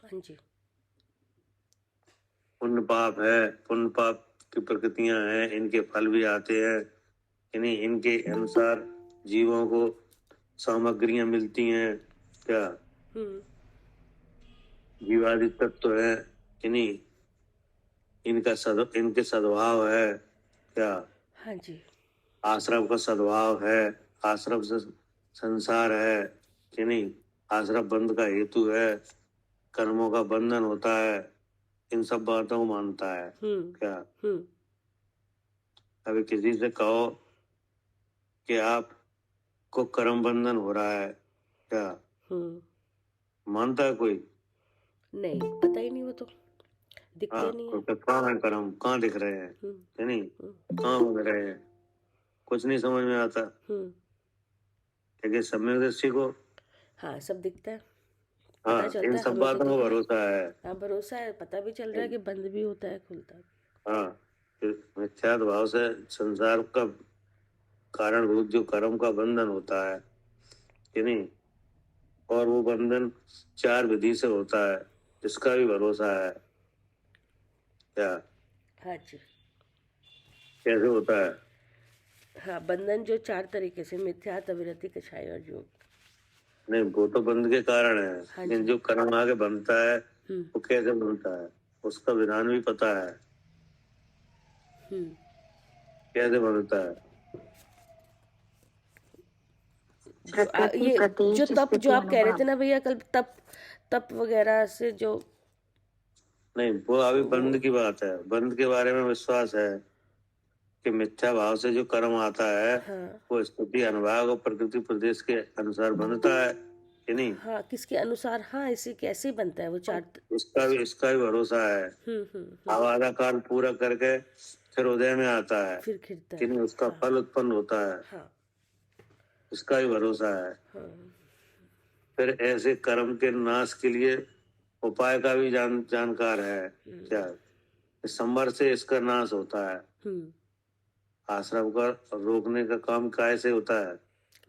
हाँ जी। पुण्य पाप है, पुण्य पाप की प्रकृतियां हैं, इनके फल भी आते हैं, यानी इनके अनुसार जीवों को सामग्रियां मिलती हैं। क्या जीवादि तत्व है, यानी इनके सद्भाव है। क्या हाँ जी। आश्रम का सद्भाव है, आश्रम से संसार है, यानी आश्रम बंध का हेतु है, कर्मों का बंधन होता है, इन सब बातों को मानता है। क्या अभी किसी से कहो कि आपको कर्म बंधन हो रहा है, क्या मानता है कोई? नहीं, पता ही नहीं, वो तो दिखते हाँ, नहीं है। तो कहाँ है कर्म, कहाँ दिख रहे हैं, यानी कहाँ बन रहे हैं, कुछ नहीं समझ में आता। लेकिन सम्यक दृष्टि को हाँ, सब दिखता है, पता हाँ, इन चलता है, सब हमें तो बातों दिख को रहा है। भरोसा है। हाँ, भरोसा है, पता भी चल रहा है कि बंद भी होता है, खुलता है। हाँ, फिर मिथ्यात्व भाव से संसार का कारणभूत जो कर्म का बंधन होता है, कि नहीं, और वो बंधन 4 विधि से होता है, इसका भी भरोसा है। क्या हाँ जी। कैसे होता है? हाँ, बंधन जो 4 तरीके से, मिथ्यात्व, अविरति, कषाय और योग। नहीं, वो तो बंध के कारण है, हाँ लेकिन जी। जो कर्म आगे बनता है वो कैसे बनता है, उसका विधान भी पता है, कैसे बनता है। ये जो तप जो आप कह रहे थे ना भैया कल, तप तप वगैरह से जो नहीं, वो अभी वो बंध की बात है, बंध के बारे में विश्वास है कि मिथ्या भाव से जो कर्म आता है हाँ वो स्थिति अनुभाग और प्रकृति प्रदेश के अनुसार बनता है, कि नहीं? हाँ, किसके अनुसार, हाँ, इसे कैसे बनता है वो 4। इसका भी भरोसा है। अब आधा काल पूरा करके फिर उदय में आता है, फिर खिलता कि है। नहीं, उसका हाँ फल उत्पन्न होता है, हाँ इसका भी भरोसा है। फिर ऐसे कर्म के नाश के लिए उपाय का भी जानकार है। क्या इस संवर से इसका नाश होता है, आश्रम का रोकने का काम कैसे होता है?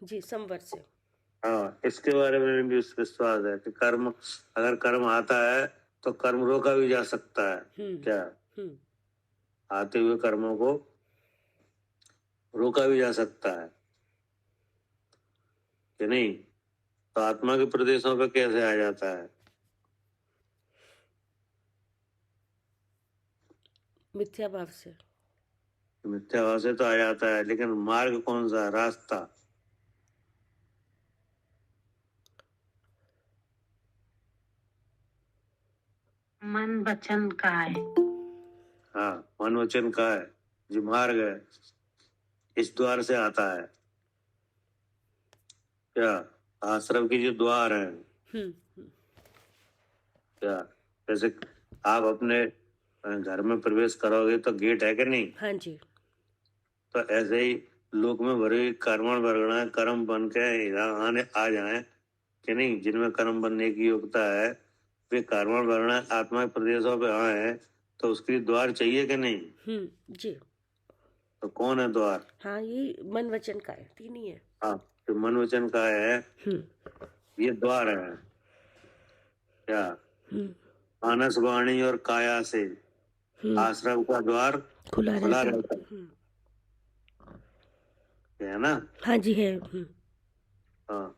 जी, संवर से। हाँ, इसके बारे में भी विश्वास है कि कर्म, अगर कर्म आता है तो कर्म रोका भी जा सकता है। क्या आते हुए कर्मों को रोका भी जा सकता है, कि नहीं? तो आत्मा के प्रदेशों पे कैसे आ जाता है? मिथ्या भाव से। मिथ्या भाव से तो आ जाता है, लेकिन मार्ग कौन सा है, रास्ता? मन वचन का है। हाँ, मन वचन का है, जो मार्ग है, इस द्वार से आता है। क्या आश्रम की जो द्वार है, क्या जैसे आप अपने घर में प्रवेश करोगे तो गेट है कि नहीं? हाँ जी। तो ऐसे ही लोक में भरे कर्मण वर्गणा कर्म बन के यहाँ आने आ जाए, कि नहीं, जिनमें कर्म बनने की योग्यता है, वे कर्मण वर्गणा आत्मा के प्रदेशों पे आए, तो उसके लिए द्वार चाहिए कि नहीं? जी। तो कौन है द्वार? हाँ, ये मन वचन का है, 3 ही है। हाँ, तो मन वचन का है, ये द्वार है। क्या मानस वाणी और काया से आश्रम का द्वार खुला खुला रहता रहता है ना? हाँ जी, है। हाँ,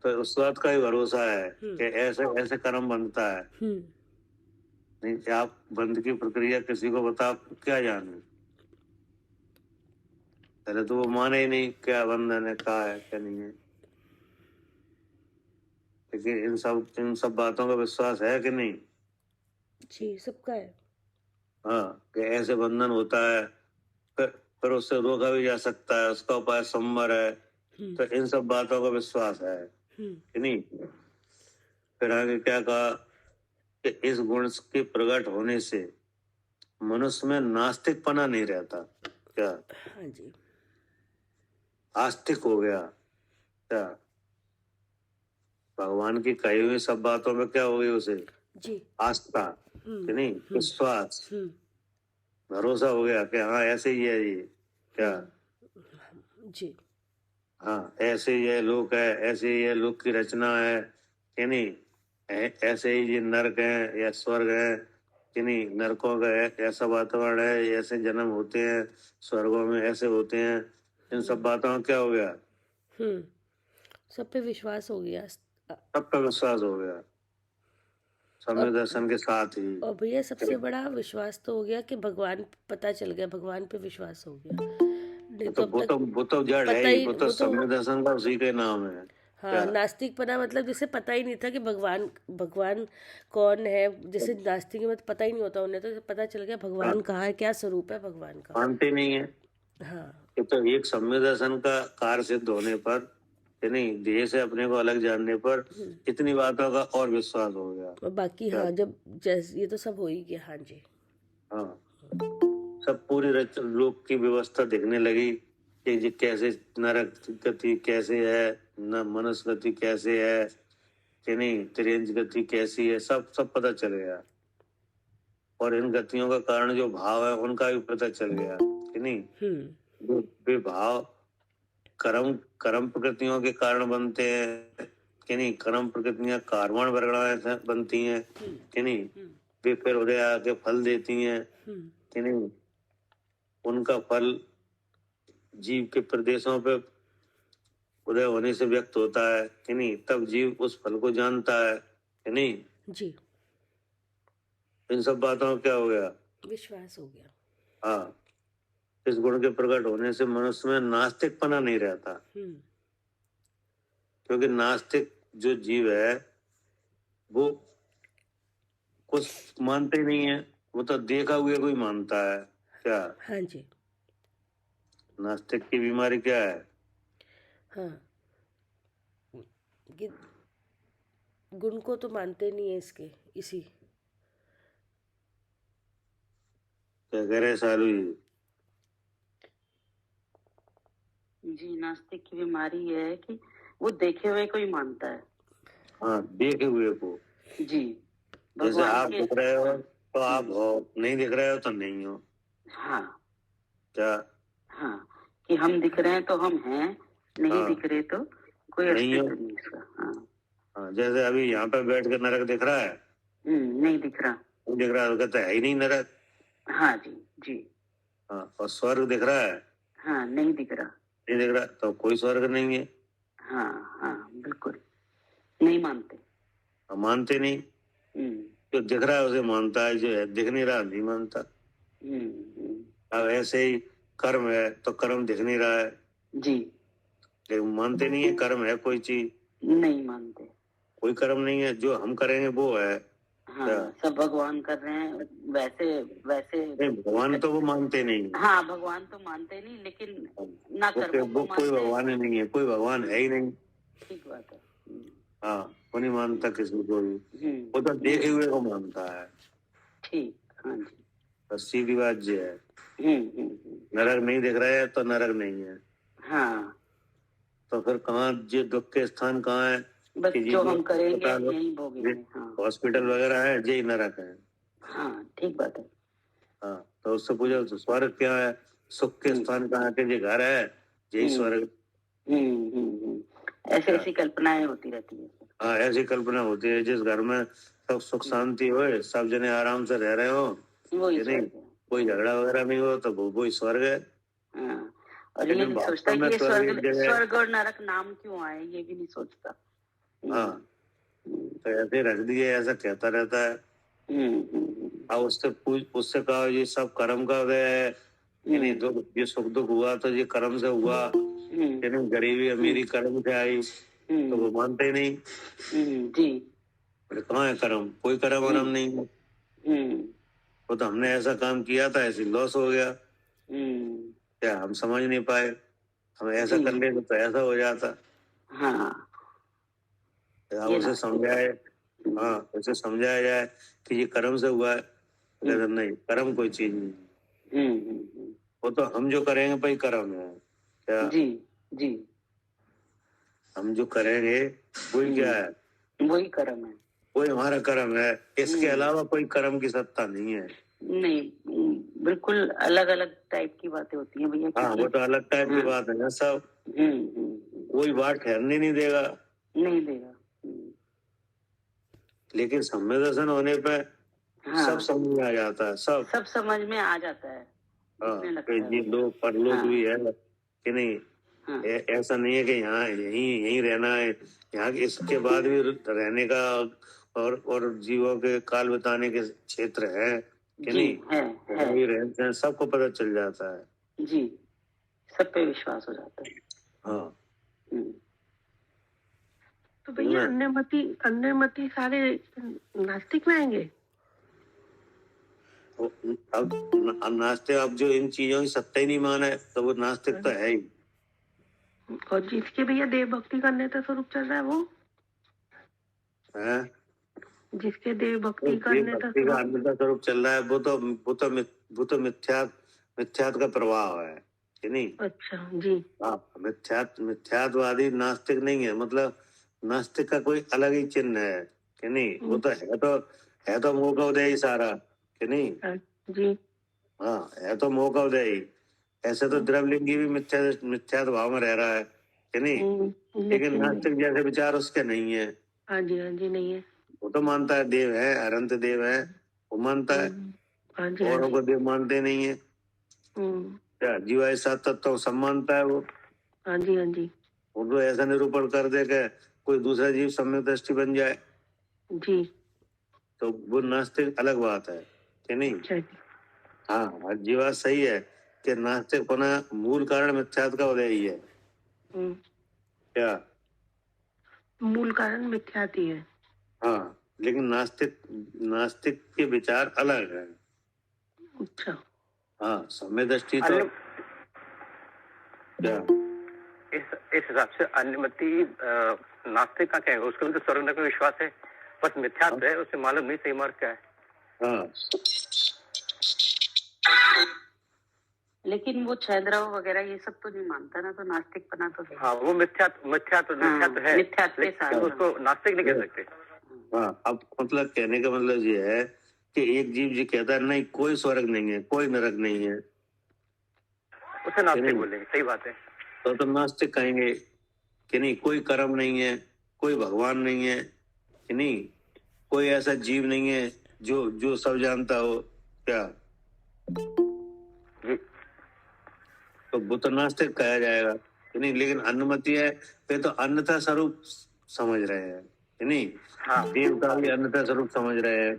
तो उस बात का ही भरोसा है कि ऐसे ऐसे कर्म बनता है। नहीं कि आप बंद की प्रक्रिया किसी को बता, आप क्या जाने, पहले तो वो माने ही नहीं क्या बंधन है, क्या है क्या नहीं है। लेकिन इन सब बातों का विश्वास है कि नहीं? जी, सबका है। हाँ, कि ऐसे बंधन होता है, फिर फिर उससे रोका भी जा सकता है, उसका उपाय संवर है। तो इन सब बातों का विश्वास है, कि नहीं? फिर आगे क्या कहा कि इस गुण के प्रकट होने से मनुष्य में नास्तिकपना नहीं रहता। क्या हाँ जी। आस्तिक हो गया। क्या भगवान की कही हुई सब बातों में क्या हो गई उसे? जी। आस्था, कि नहीं, विश्वास, भरोसा हो गया कि हाँ ऐसे ही है ये। क्या जी। हाँ, ऐसे ही है लोक है, ऐसे ही है लोक की रचना है, कि नहीं, ऐसे ही ये नरक है या स्वर्ग है कि नहीं, नरकों का ऐसा वातावरण है, ऐसे जन्म होते हैं, स्वर्गों में ऐसे होते हैं, इन सब बातों में क्या हो गया, सब पे विश्वास हो गया। सब पर विश्वास हो गया समय और दर्शन के साथ ही। और भैया सबसे बड़ा विश्वास तो हो गया कि भगवान, पता चल गया भगवान पे विश्वास हो गया। नहीं तो अब तक वो तो जड़ है पता ही, ही, वो तो वो तो समय दर्शन का उसी के नाम है। हाँ, क्या नास्तिक पना मतलब जिसे पता ही नहीं था कि भगवान भगवान कौन है। जैसे नास्तिक में तो पता ही नहीं होता उन्हें, तो पता चल गया भगवान कहाँ है, क्या स्वरूप है भगवान का। मानते नहीं है। हाँ, ये तो एक समय दर्शन का कार्य सिद्ध होने पर, कि नहीं, देह से अपने को अलग जानने पर इतनी बातों का और विश्वास हो गया। और बाकी हाँ, जब जैसे ये तो सब हो ही गया। हाँ जी, हाँ, सब पूरी लोक की व्यवस्था दिखने लगी कि ये कैसे नरक गति कैसे है, न मनुष्य गति कैसे है, कि नहीं, त्रियंज गति कैसी है, सब सब पता चल गया। और इन गतियों का कारण जो भाव है उनका भी पता चल गया, कि नहीं। वे भाव कर्म कर्म प्रकृतियों के कारण बनते हैं, कि नहीं, कर्म प्रकृतियां कार्बन वर्गणाएं बनती हैं, कि नहीं, वे फिर उदय आके फल देती हैं, कि नहीं, उनका फल जीव के प्रदेशों पे उदय होने से व्यक्त होता है, कि नहीं, तब जीव उस फल को जानता है, कि नहीं जी, इन सब बातों में क्या हो गया, विश्वास हो गया। हाँ, इस गुण के प्रकट होने से मनुष्य में नास्तिकपना नहीं रहता। क्योंकि नास्तिक जो जीव है वो कुछ मानते नहीं है, वो तो देखा हुए को ही मानता है। क्या हाँ जी, नास्तिक की बीमारी क्या है, हाँ, कि गुण को तो मानते नहीं है इसके, इसी। क्या कह रहे सालू जी? जी, नास्तिक की बीमारी ये है कि वो देखे हुए को ही मानता है। हाँ, देखे हुए को। जी, जैसे आप के दिख रहे हो तो आप हो, नहीं दिख रहे हो तो नहीं हो। हाँ, क्या हाँ, कि हम दिख रहे हैं तो हम हैं, नहीं दिख रहे तो कोई नहीं हो। अस्तित्व नहीं इसका। हाँ, हाँ, जैसे अभी यहाँ पे बैठ के नरक दिख रहा है, नहीं दिख रहा। नहीं दिख रहा है तो कहता है ही नहीं नरक। हाँ जी, जी, हाँ, और स्वर्ग दिख रहा है, हाँ, नहीं दिख रहा। नहीं दिख रहा तो कोई स्वर्ग नहीं है। हाँ, हाँ, बिल्कुल नहीं मानते। हम मानते नहीं, जो दिख रहा है उसे मानता है, जो है दिख नहीं रहा नहीं मानता। अब ऐसे ही कर्म है तो कर्म दिख नहीं रहा है जी, लेकिन मानते नहीं है कर्म है कोई चीज, नहीं मानते। कोई कर्म नहीं है, जो हम करेंगे वो है। हाँ, सब भगवान कर रहे हैं, वैसे वैसे नहीं, भगवान तो वो मानते नहीं। हाँ, भगवान तो मानते नहीं, लेकिन ना कर्मों को मानते। कोई भगवान ही नहीं है, कोई भगवान है ही नहीं। ठीक बात है। हाँ, वो नहीं मानता किसी को भी, वो तो देखे हुए को मानता है। ठीक, हाँ जी, बस सीधी बात ये है। नरक नहीं दिख रहा है तो नरक नहीं है। हाँ, तो फिर कहाँ ये दुख के स्थान कहाँ है, बस जो हम करेंगे यही भोगेंगे। हाँ, हॉस्पिटल वगैरह है, यही नरक है। हाँ, ठीक बात है। हाँ, तो उससे पूछो तो स्वर्ग क्या है, सुख के स्थान कहाँ के, जो घर है यही स्वर्ग। ऐसी ऐसी कल्पनाएं होती रहती है। हाँ, ऐसी कल्पना होती है, जिस घर में सब सुख शांति हो, सब जने आराम से रह रहे हो, नहीं कोई झगड़ा वगैरह नहीं हो, तो वो स्वर्ग है। हाँ, और ये नहीं सोचता कि ये स्वर्ग और नरक नाम क्यों आए, ये भी नहीं सोचता। हाँ, तो ऐसे रख दिए, ऐसा कहता रहता है। अब उससे कहा ये सब कर्म का उदय है, नहीं दुख, ये सुख दुख हुआ तो ये कर्म से हुआ, नहीं गरीबी अमीरी कर्म से आई, तो वो मानते ही नहीं। जी, कहाँ है कर्म, कोई कर्म वरम नहीं है। वो तो हमने ऐसा काम किया था, ऐसे लॉस हो गया, क्या हम समझ नहीं पाए, हम ऐसा कर ले तो ऐसा हो जाता। हाँ, उसे समझाए, हाँ उसे समझाया जाए कि ये कर्म से हुआ है, तो नहीं, कर्म कोई चीज नहीं, वो तो हम जो करेंगे भाई कर्म है। क्या जी, जी, हम जो करेंगे वही क्या है, वही कर्म है, वही हमारा कर्म है, इसके अलावा कोई कर्म की सत्ता नहीं है। नहीं, बिल्कुल अलग अलग टाइप की बातें होती हैं भैया। हाँ, वो तो अलग टाइप की बात है ना सब, कोई बात ठहरने नहीं देगा, नहीं देगा। लेकिन सम्य दर्शन होने पे हाँ, सब समझ में आ जाता है, सब। समझ में आ जाता है, हाँ, दिखने लगता कि है ये वो। लोग परलोक हाँ, भी है कि नहीं। हाँ, ऐसा नहीं है कि यहाँ यहीं यहीं रहना है, यहाँ इसके बाद भी रहने का और जीवों के काल बिताने के क्षेत्र है कि जी, नहीं। है, वहाँ भी रहते हैं, सबको पता चल जाता है। जी, सब पे विश्वास हो जाता है। हाँ, हम्म, तो भैया ना अन्यमति सारे नास्तिक में आएंगे? अब नास्तिक, अब जो इन चीजों की सत्ता ही नहीं माना है तो वो नास्तिक तो है ही। और जिसके भैया देव भक्ति का अन्यथा स्वरूप चल रहा है वो, है जिसके देव वो भक्ति का देव अन्यथा भक्ति का स्वरूप, अन्यथा स्वरूप चल रहा है, वो तो मिथ्यात का प्रभाव है कि नहीं। अच्छा जी, हाँ, मिथ्यात्वादी नास्तिक नहीं है, मतलब नास्तिक का कोई अलग ही चिन्ह है कि नहीं। वो तो है तो मोह का उदय ही सारा कि नहीं। जी, हाँ, है तो मोह का उदय ही। ऐसे तो द्रवलिंगी भी मिथ्यात भाव में रह रहा है कि नहीं। लेकिन नास्तिक जैसे विचार उसके नहीं है। हाँ जी, हाँ जी, नहीं है। वो तो मानता है देव है, अनंत देव है, वो मानता है। हाँ जी, औरों को देव मानते नहीं है। क्या जीवा सात तत्व सब मानता है वो। हाँ जी, हाँ जी, वो तो ऐसा निरूपण कर दे कि कोई दूसरा जीव सम्यक दृष्टि बन जाए जी, तो वो नास्तिक अलग बात है कि नहीं। अच्छा जी, हाँ, आज ये बात सही है कि नास्तिक होना मूल कारण मिथ्यात्व का उदय ही है। क्या मूल कारण मिथ्यात ही है। हाँ, लेकिन नास्तिक के विचार अलग है। अच्छा, हाँ, सम्यक दृष्टि तो क्या इस हिसाब से अन्यमति नास्तिक का क्या है, उसके तो स्वर्ग नरक में विश्वास है, बस मिथ्यात्व है, उसे मालूम नहीं सही मार्ग क्या है। हाँ, लेकिन वो छेद्रव वगैरह ये सब तो नहीं मानता ना, तो नास्तिक बना तो है। हाँ, वो मिथ्यात्व है, मिथ्यात्व के साथ उसको नास्तिक नहीं कह सकते। हाँ, अब मतलब कहने का मतलब ये है कि एक जीव जी कहता है नहीं कोई स्वर्ग नहीं है, कोई नरक नहीं है, उसे नास्तिक बोलेंगे, सही बात है। तो नास्तिक कहेंगे कि नहीं कोई कर्म नहीं है, कोई भगवान नहीं है कि नहीं, कोई ऐसा जीव नहीं है जो जो सब जानता हो। क्या तो वो तो नास्तिक कहा जाएगा कि नहीं। लेकिन अन्नमति है वे तो अन्यथा स्वरूप समझ रहे हैं कि नहीं। हाँ, देव का भी अन्यथा स्वरूप समझ रहे हैं।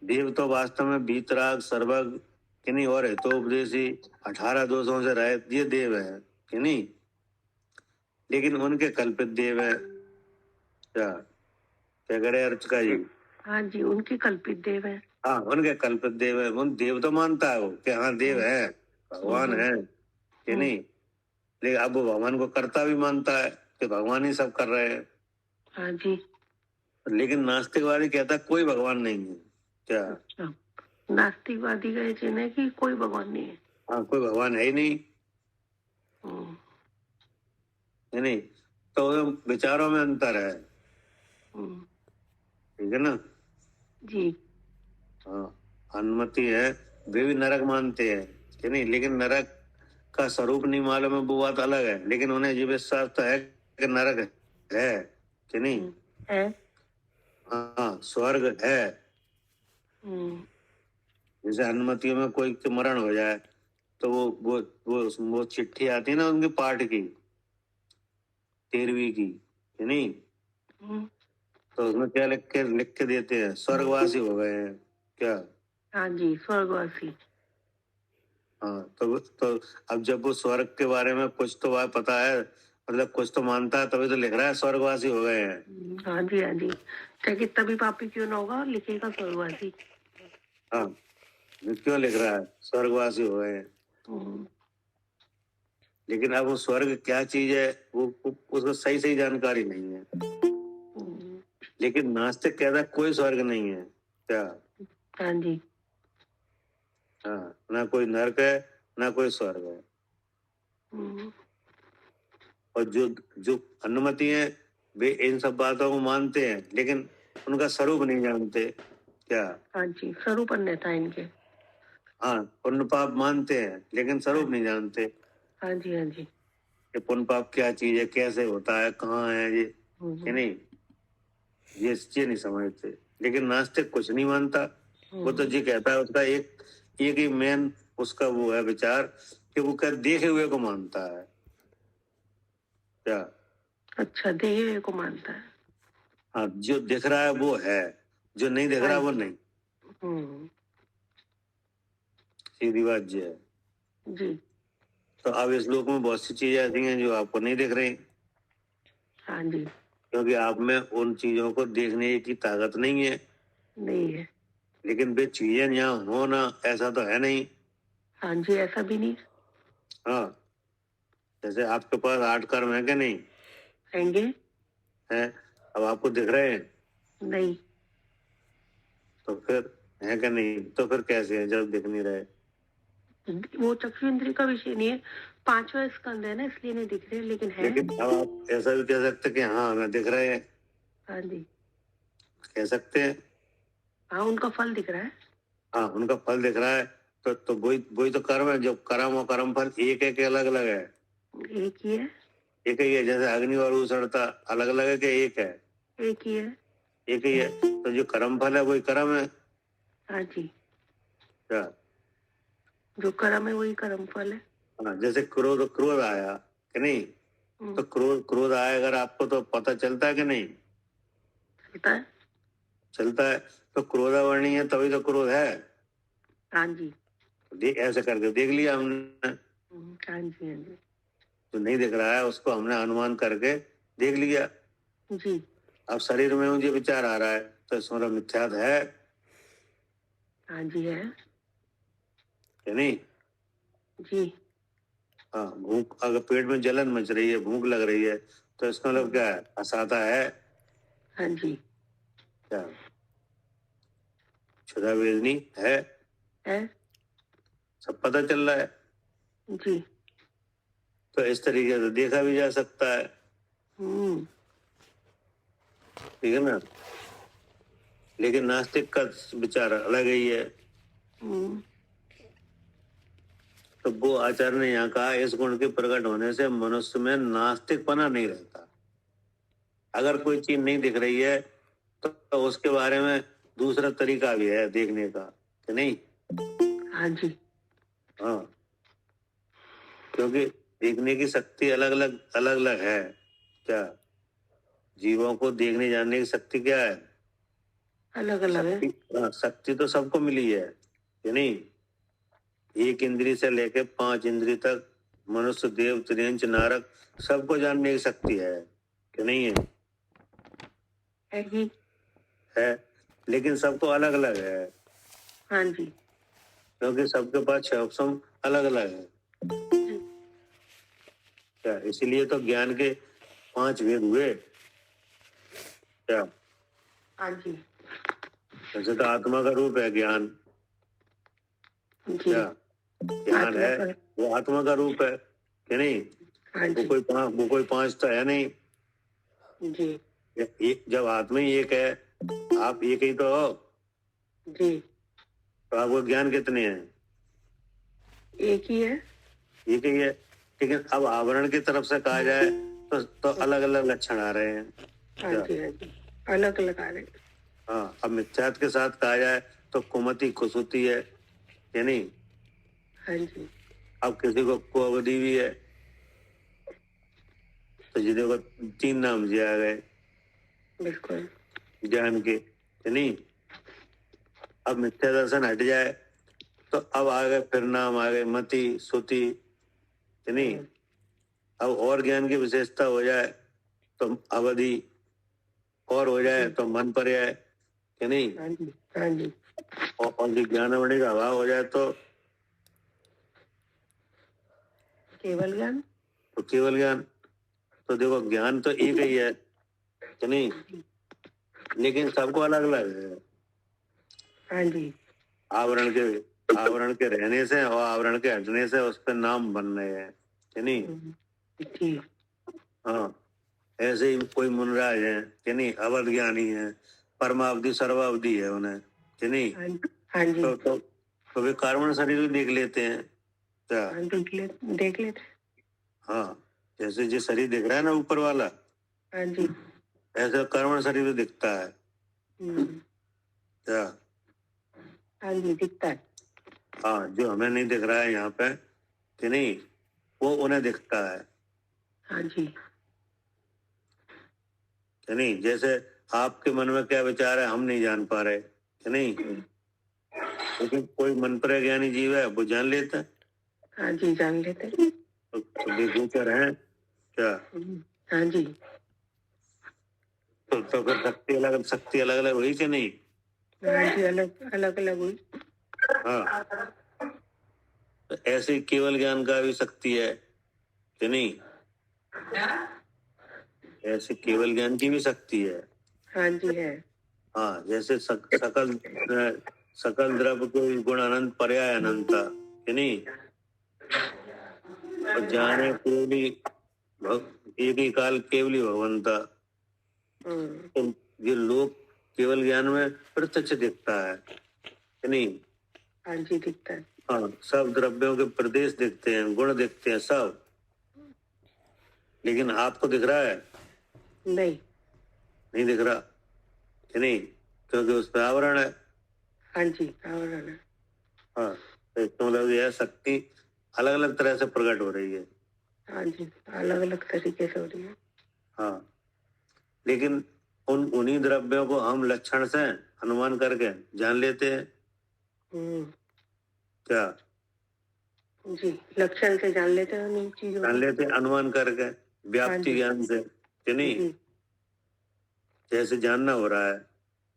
देव तो वास्तव में बीतराग सर्वज्ञ कि नहीं और हितोपदेशी 18 दोषों से रहित ये देव है कि नहीं। लेकिन उनके कल्पित देव है। क्या क्या करे अर्चका जी। हाँ जी, उनके कल्पित देव है। हाँ, उनके कल्पित देव है। उन देव तो मानता है वो कि हाँ देव है, भगवान है कि नहीं। लेकिन अब वो भगवान को कर्ता भी मानता है कि भगवान ही सब कर रहे हैं। हाँ जी, लेकिन नास्तिकवादी कहता है कोई भगवान नहीं है। क्या अच्छा, नास्तिकवादी का ये चिन्ह है कि कोई भगवान नहीं है। हाँ, कोई भगवान है ही नहीं है नहीं। तो विचारों में अंतर है, ठीक है ना जी, हाँ। अनुमति है, वे भी नरक मानते हैं कि नहीं। लेकिन नरक का स्वरूप नहीं मालूम है, वो बात अलग है। लेकिन उन्हें ये विश्वास तो है कि नरक है कि नहीं है। हाँ, स्वर्ग है। जैसे अनुमतियों में कोई के मरण हो जाए तो वो चिट्ठी आती है ना उनके पाठ की 13वीं की कि नहीं। तो उसमें क्या लिख के देते हैं, स्वर्गवासी हो गए हैं। क्या हाँ जी, स्वर्गवासी। हाँ, तो अब जब वो स्वर्ग के बारे में कुछ तो बात पता है, मतलब कुछ तो मानता है, तभी तो लिख रहा है स्वर्गवासी हो गए हैं। हाँ जी, हाँ जी, चाहे कितना भी पापी क्यों ना होगा लिखेगा स्वर्गवासी। हाँ, क्यों लिख रहा है स्वर्गवासी हो गए हैं। लेकिन अब वो स्वर्ग क्या चीज है वो उसको सही जानकारी नहीं है। लेकिन नास्तिक कहता है कोई स्वर्ग नहीं है। क्या हाँ जी, हाँ, ना कोई नरक है ना कोई स्वर्ग है। और जो जो अनुमति है वे इन सब बातों को मानते हैं लेकिन उनका स्वरूप नहीं जानते। क्या हाँ जी, स्वरूप अन्यथा इनके। हाँ, पुण्य पाप मानते हैं लेकिन स्वरूप नहीं जानते। हाँ जी, हाँ जी, कि पुण्य पाप क्या चीज है, कैसे होता है, कहाँ है ये कि नहीं, ये नहीं समझते। लेकिन नास्तिक कुछ नहीं मानता। वो तो जी कहता है, उसका एक एक ही मेन उसका वो है विचार कि वो क्या देखे हुए को मानता है। क्या? अच्छा, देखे हुए को मानता है। हाँ, जो दिख रहा है वो है, जो नहीं दिख रहा वो नहीं। हम्म, सीधी बात ये है। जी। तो अब इस लोक में बहुत सी चीजें ऐसी हैं जो आपको नहीं दिख रही, हाँ जी। क्योंकि आप में उन चीजों को देखने की ताकत नहीं है। नहीं है। लेकिन वे चीजें यहाँ होना ऐसा तो है नहीं। हाँ जी, ऐसा भी नहीं हाँ, जैसे आपके पास 8 कर्म है कि नहीं रहेंगे। है? अब आपको दिख रहे हैं, नहीं। तो फिर है कि नहीं? तो फिर कैसे है जब दिख नहीं रहे? वो चक्षु इंद्रिय का विषय नहीं है, 5वां स्कंद है ना, इसलिए नहीं दिख रहे, लेकिन है। लेकिन अब आप ऐसा भी कह सकते कि हाँ हमें दिख रहे हैं, हाँ जी। कह सकते हैं। हाँ, उनका फल दिख रहा है। हाँ, उनका फल दिख रहा है, तो वही तो कर्म है। जो कर्म और कर्म फल एक है कि अलग अलग है? एक ही है। एक ही है। जैसे अग्नि और उष्णता अलग अलग है कि एक है? एक ही है। एक ही है। तो जो कर्म फल है वही कर्म है। हाँ जी, क्या? जो कर्म है वही कर्म फल है। हाँ, जैसे क्रोध क्रोध आया कि नहीं, तो क्रोध आया अगर आपको तो पता चलता है कि नहीं? चलता है। चलता है। तो क्रोधावर्णी है तभी तो क्रोध है। हाँ जी। ऐसे करके देख लिया हमने। हाँ जी। हाँ जी। जो नहीं दिख रहा है उसको हमने अनुमान करके देख लिया। जी। अब शरीर में मुझे विचार आ रहा है, तो इसमें मिथ्यात है हाँ जी, है। कि नहीं? जी। हाँ, भूख, अगर पेट में जलन मच रही है, भूख लग रही है, तो इसका मतलब क्या है? हंसाता है। हाँ जी, क्या? क्षुधा वेदनी है, है। सब पता चल रहा है। जी। तो इस तरीके से देखा भी जा सकता है, ठीक है ना? लेकिन नास्तिक का विचार अलग ही है। तो वो आचार्य ने यहाँ कहा, इस गुण के प्रकट होने से मनुष्य में नास्तिकपना नहीं रहता। अगर कोई चीज नहीं दिख रही है तो उसके बारे में दूसरा तरीका भी है देखने का, कि नहीं? हाँ जी। हाँ, क्योंकि देखने की शक्ति अलग अलग है। क्या? जीवों को देखने जानने की शक्ति क्या है? अलग अलग है। हाँ, शक्ति तो सबको मिली है, कि नहीं? एक इंद्री से लेके 5 इंद्री तक मनुष्य, देव, त्रियंच, नारक सबको जानने की शक्ति है, कि नहीं है? है ही। है, लेकिन सबको अलग अलग है, हाँ जी। क्योंकि सबके पास 6 ऑप्शन अलग अलग है। क्या? इसीलिए तो ज्ञान के 5 भेद हुए। क्या? हाँ जी। जैसे तो आत्मा का रूप है ज्ञान। जी। क्या? ज्ञान आत्मा है, का। वो आत्मा का रूप है, कि नहीं? हाँ जी। वो कोई 5 तो है नहीं। जी। जब आत्मा ही एक है, आप एक ही तो हो, जी। तो आपको ज्ञान कितने हैं? एक ही है। एक ही है। लेकिन अब आवरण की तरफ से कहा जाए तो अलग अलग लक्षण आ रहे हैं। हाँ क्या? जी। हाँ जी, अलग अलग आ रहे। हाँ, अब मिथ्यात के साथ कहा जाए तो कुमति खुश होती है, कि नहीं? हाँ जी। अब किसी को अवधि भी है, तो जी देखो 3 नाम जी आ गए बिल्कुल। ज्ञान के, कि नहीं? अब मिथ्या दर्शन हट जाए तो अब आ गए फिर नाम आ गए मति, सुति, कि नहीं? अब और ज्ञान की विशेषता हो जाए तो अवधि, और हो जाए तो मन पर्याय, कि नहीं? हाँ जी। हाँ जी। और जो ज्ञानमणि का अभाव हो जाए तो केवल ज्ञान। केवल ज्ञान। तो देखो ज्ञान तो एक ही है, कि नहीं? लेकिन सबको अलग अलग है। हाँ जी। आवरण के रहने से और आवरण के हटने से उस पर नाम बन रहे हैं, कि नहीं? जी। हाँ, ऐसे ही कोई मुनराज है, कि नहीं? अवध ज्ञानी है, परमावधि सर्वावधि है उन्हें, कि नहीं? हाँ जी। तो वे कार्बन शरीर भी देख लेते हैं। क्या? हाँ, देख लेते। हाँ, जैसे जो शरीर दिख रहा है ना ऊपर वाला, हाँ जी। ऐसा कर्मण शरीर भी दिखता है। क्या? हाँ जी, दिखता है। हाँ, जो हमें नहीं दिख रहा है यहाँ पे कि नहीं, वो उन्हें दिखता है हाँ जी। कि नहीं। जैसे आपके मन में क्या विचार है हम नहीं जान पा रहे कि नहीं, लेकिन कोई मन पर ज्ञानी जीव है वो जान लेता है। हाँ जी, जान लेते हैं। तो बेगूचर है क्या? हाँ जी। तो फिर शक्ति अलग अलग हुई कि नहीं? हाँ जी, अलग अलग अलग हुई। हाँ, तो ऐसे केवल ज्ञान का भी शक्ति है कि नहीं, ऐसे केवल ज्ञान की भी शक्ति है। हाँ जी, है। हाँ, जैसे सकल द्रव्य को गुण अनंत पर्याय अनंत कि नहीं, और जाने केवली एक ही काल केवली भगवंता। तो ये लोग केवल ज्ञान में प्रत्यक्ष दिखता है कि नहीं। हाँ जी, दिखता है। हाँ, सब द्रव्यों के प्रदेश दिखते हैं, गुण दिखते हैं सब, लेकिन आपको दिख रहा है? नहीं। नहीं दिख रहा कि नहीं, क्योंकि उस पर आवरण है। हाँ जी, आवरण है। हाँ, तो इसका मतलब यह शक्ति अलग अलग तरह से प्रकट हो रही है। हाँ जी, अलग अलग तरीके से हो रही है। हाँ, लेकिन उन्हीं द्रव्यों को हम लक्षण से अनुमान करके जान लेते हैं क्या? जी, लक्षण से जान लेते हैं उन चीजों जान को। लेते हैं अनुमान करके, व्याप्ति ज्ञान से कि नहीं। जैसे जानना हो रहा है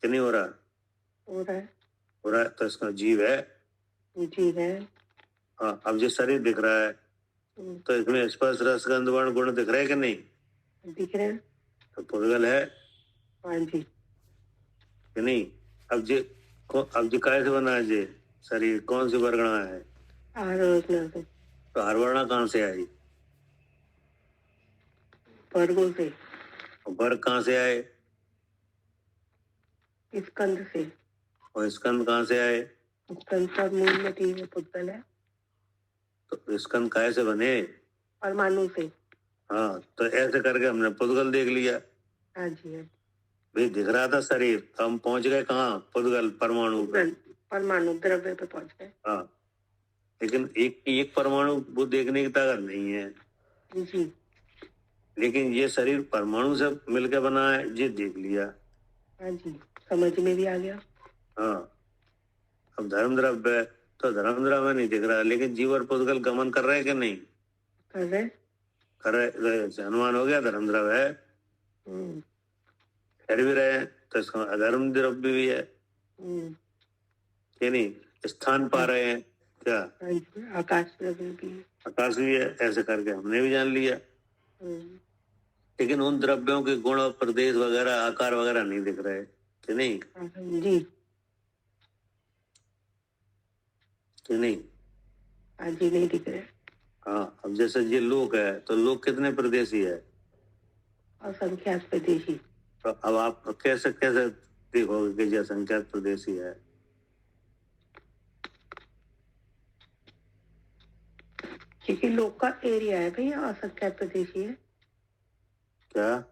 कि नहीं हो रहा? हो रहा है। हो रहा है, तो इसका जीव है। जीव है। हाँ, अब जो शरीर दिख रहा है तो इसमें स्पर्श रस गंध वर्ण गुण दिख रहे हैं कि नहीं? दिख रहे हैं। तो पुद्गल है हाँ जी। कि नहीं। अब जो काय से बना है जे शरीर, कौन सी वर्गणा है? आरोचना से। तो हरवर्णा कहाँ से आई? वर्गों से। वर्ग कहाँ से आए? स्कंद से। और स्कंद कहाँ से आए? स्कंद का मूल में तीन पुद्गल है। तो स्कंद काय से बने? परमाणु से। हाँ, तो ऐसे करके हमने पुद्गल देख लिया। हाँ जी, है। भाई दिख रहा था शरीर, तो हम पहुंच गए कहाँ? पुद्गल परमाणु पे। परमाणु द्रव्य पे पहुंच गए। हाँ, लेकिन एक परमाणु वो देखने की ताकत नहीं है जी। लेकिन ये शरीर परमाणु से मिलकर बना है, ये देख लिया। हाँ जी, समझ में भी आ गया। हाँ, अब धर्म द्रव्य है तो धर्म द्रव्य नहीं दिख रहा, लेकिन जीव और पुद्गल गमन कर रहे हैं कि नहीं? कर रहे। कर रहे। अनुमान हो गया धर्म द्रव्य है, कर भी रहे हैं, तो इसका अधर्म द्रव्य भी है कि नहीं। स्थान पा रहे हैं क्या? आकाश द्रव्य भी है। आकाश भी है, ऐसे करके हमने भी जान लिया। लेकिन उन द्रव्यों के गुण और प्रदेश वगैरह आकार वगैरह नहीं दिख रहे कि नहीं, जी कि नहीं। हाँ जी, नहीं दिख रहे। हाँ, अब जैसे ये लोक है तो लोक कितने प्रदेशी है? असंख्यात प्रदेशी। तो अब आप कैसे कैसे देखोगे कि ये असंख्यात प्रदेशी है? क्योंकि लोक का एरिया है भैया, असंख्यात प्रदेशी है। क्या?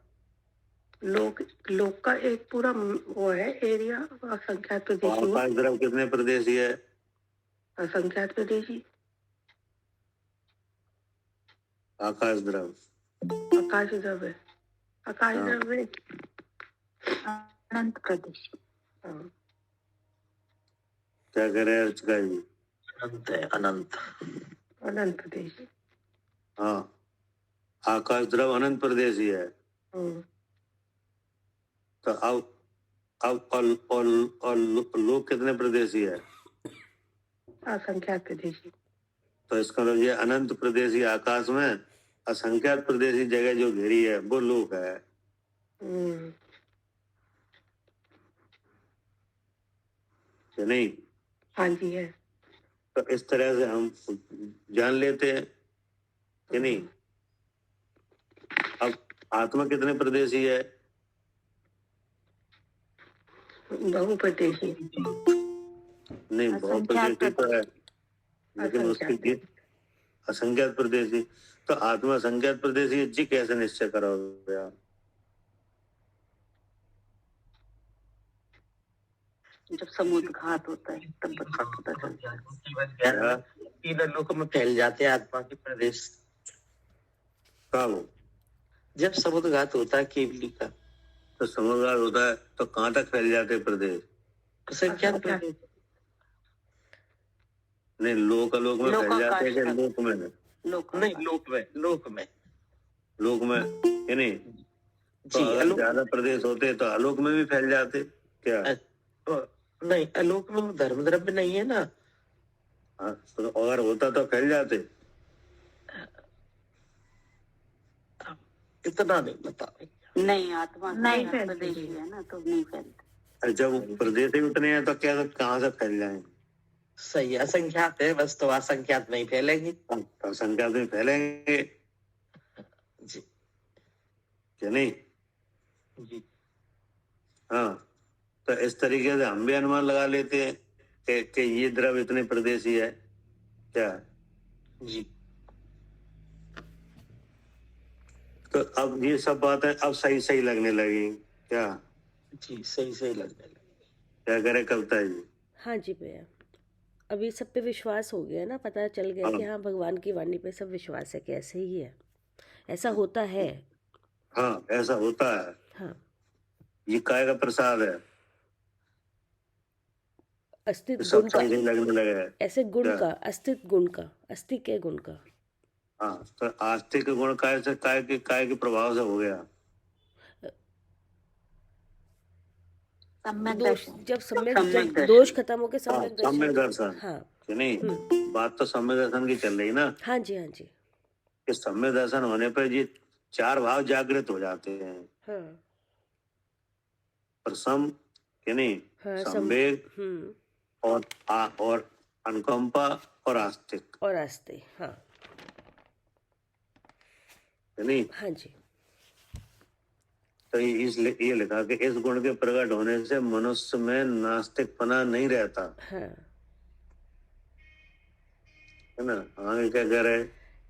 लोक का एक पूरा वो है एरिया, असंख्यात प्रदेशी। आकाश द्रव कितने प्रदेशी है? असंख्यात प्रदेशी। आकाश द्रव। आकाश द्रव्य। आकाश द्रव्य अनंत प्रदेश। क्या कह रहे हैं अर्चका जी? अनंत है, अनंत अनंत प्रदेश। हाँ, आकाश द्रव अनंत प्रदेशी है। तो अब और लोग कितने प्रदेशी है? असंख्यात प्रदेशी। तो इसका मतलब ये अनंत प्रदेशी आकाश में असंख्यात प्रदेशी जगह जो घेरी है वो लोक है कि नहीं। हाँ जी, है। तो इस तरह से हम जान लेते हैं कि नहीं। अब आत्मा कितने प्रदेशी है? बहुप्रदेशी। नहीं, बहुप्रदेशी तो है, लेकिन उसकी असंख्यात प्रदेशी। तो आत्मा असंख्यात प्रदेशी जी कैसे निश्चय करोगे आप? जब समुद्घात होता है तब पता चलता है। केवल ज्ञान तीन लोक में फैल जाते हैं आत्मा के प्रदेश। कब? जब समुद्घात होता है केवली का, तो समुद्घात होता है तो कहाँ तक फैल जाते हैं प्रदेश? संख्या प्रदेश। नहीं, लोक में फैल जाते हैं कि लोक में? नहीं, लोक में लोक में यानी तो जी। अगर ज्यादा प्रदेश होते तो आलोक में भी फैल जाते क्या? नहीं, आलोक में धर्म द्रव्य नहीं है ना। हाँ, तो अगर होता तो फैल जाते। इतना नहीं बता। नहीं, आत्मा नहीं प्रदेश है ना, तो नहीं फैलते। जब प्रदेश ही उतने हैं तो क्या कहाँ से फैल जाएंगे? सही, असंख्यात है बस, तो असंख्यात नहीं फैलेंगे। असंख्यात में फैलेंगे जी, क्या नहीं? जी। हाँ, तो इस तरीके से हम भी अनुमान लगा लेते हैं कि ये द्रव इतने प्रदेशी है क्या? जी। तो अब ये सब बातें अब सही लगने लगी क्या? जी, सही लगने लगे। क्या करे कविता जी? हाँ जी भैया, अभी सब पे विश्वास हो गया ना, पता चल गया कि हाँ भगवान की वाणी पे सब विश्वास है कि ऐसे ही है, ऐसा होता है। हाँ, ऐसा होता है। हाँ, ये काय का प्रसाद है? अस्तित्व सब गुण का, सही लगने लगे है ऐसे गुण क्या? का, अस्तित्व गुण का, अस्ति के गुण का। हाँ, तो आस्तिक गुण काय के प्रभाव से हो गया। दोष जब जब दोष खत्म हो के सम्यक सम्यक दर्शन। दर्शन हाँ कि नहीं? बात तो सम्यक दर्शन की चल रही ना। हाँ जी, हाँ जी। कि सम्यक दर्शन होने पर ये चार भाव जागृत हो जाते हैं। हाँ प्रसम कि नहीं? हाँ, संवेग और अनुकंपा और आस्तिक और आस्ते। हाँ कि नहीं? हाँ जी। तो ये लिखा कि इस गुण के प्रकट होने से मनुष्य में नास्तिकपना नहीं रहता हाँ, है ना? आगे क्या कह रहे?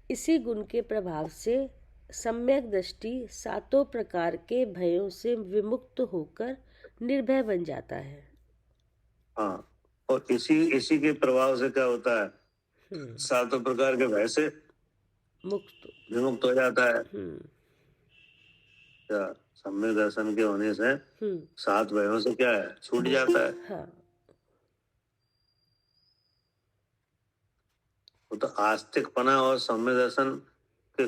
इसी गुण के प्रभाव से सम्यक दृष्टि सातों प्रकार के भयों से विमुक्त होकर निर्भय बन जाता है। हाँ, और इसी के प्रभाव से क्या होता है? सातों प्रकार के भय से विमुक्त हो जाता है। क्या? सम्यक दर्शन के होने से सात भयों से क्या है? छूट जाता है। हाँ, वो तो आस्तिकपना और सम्यक दर्शन के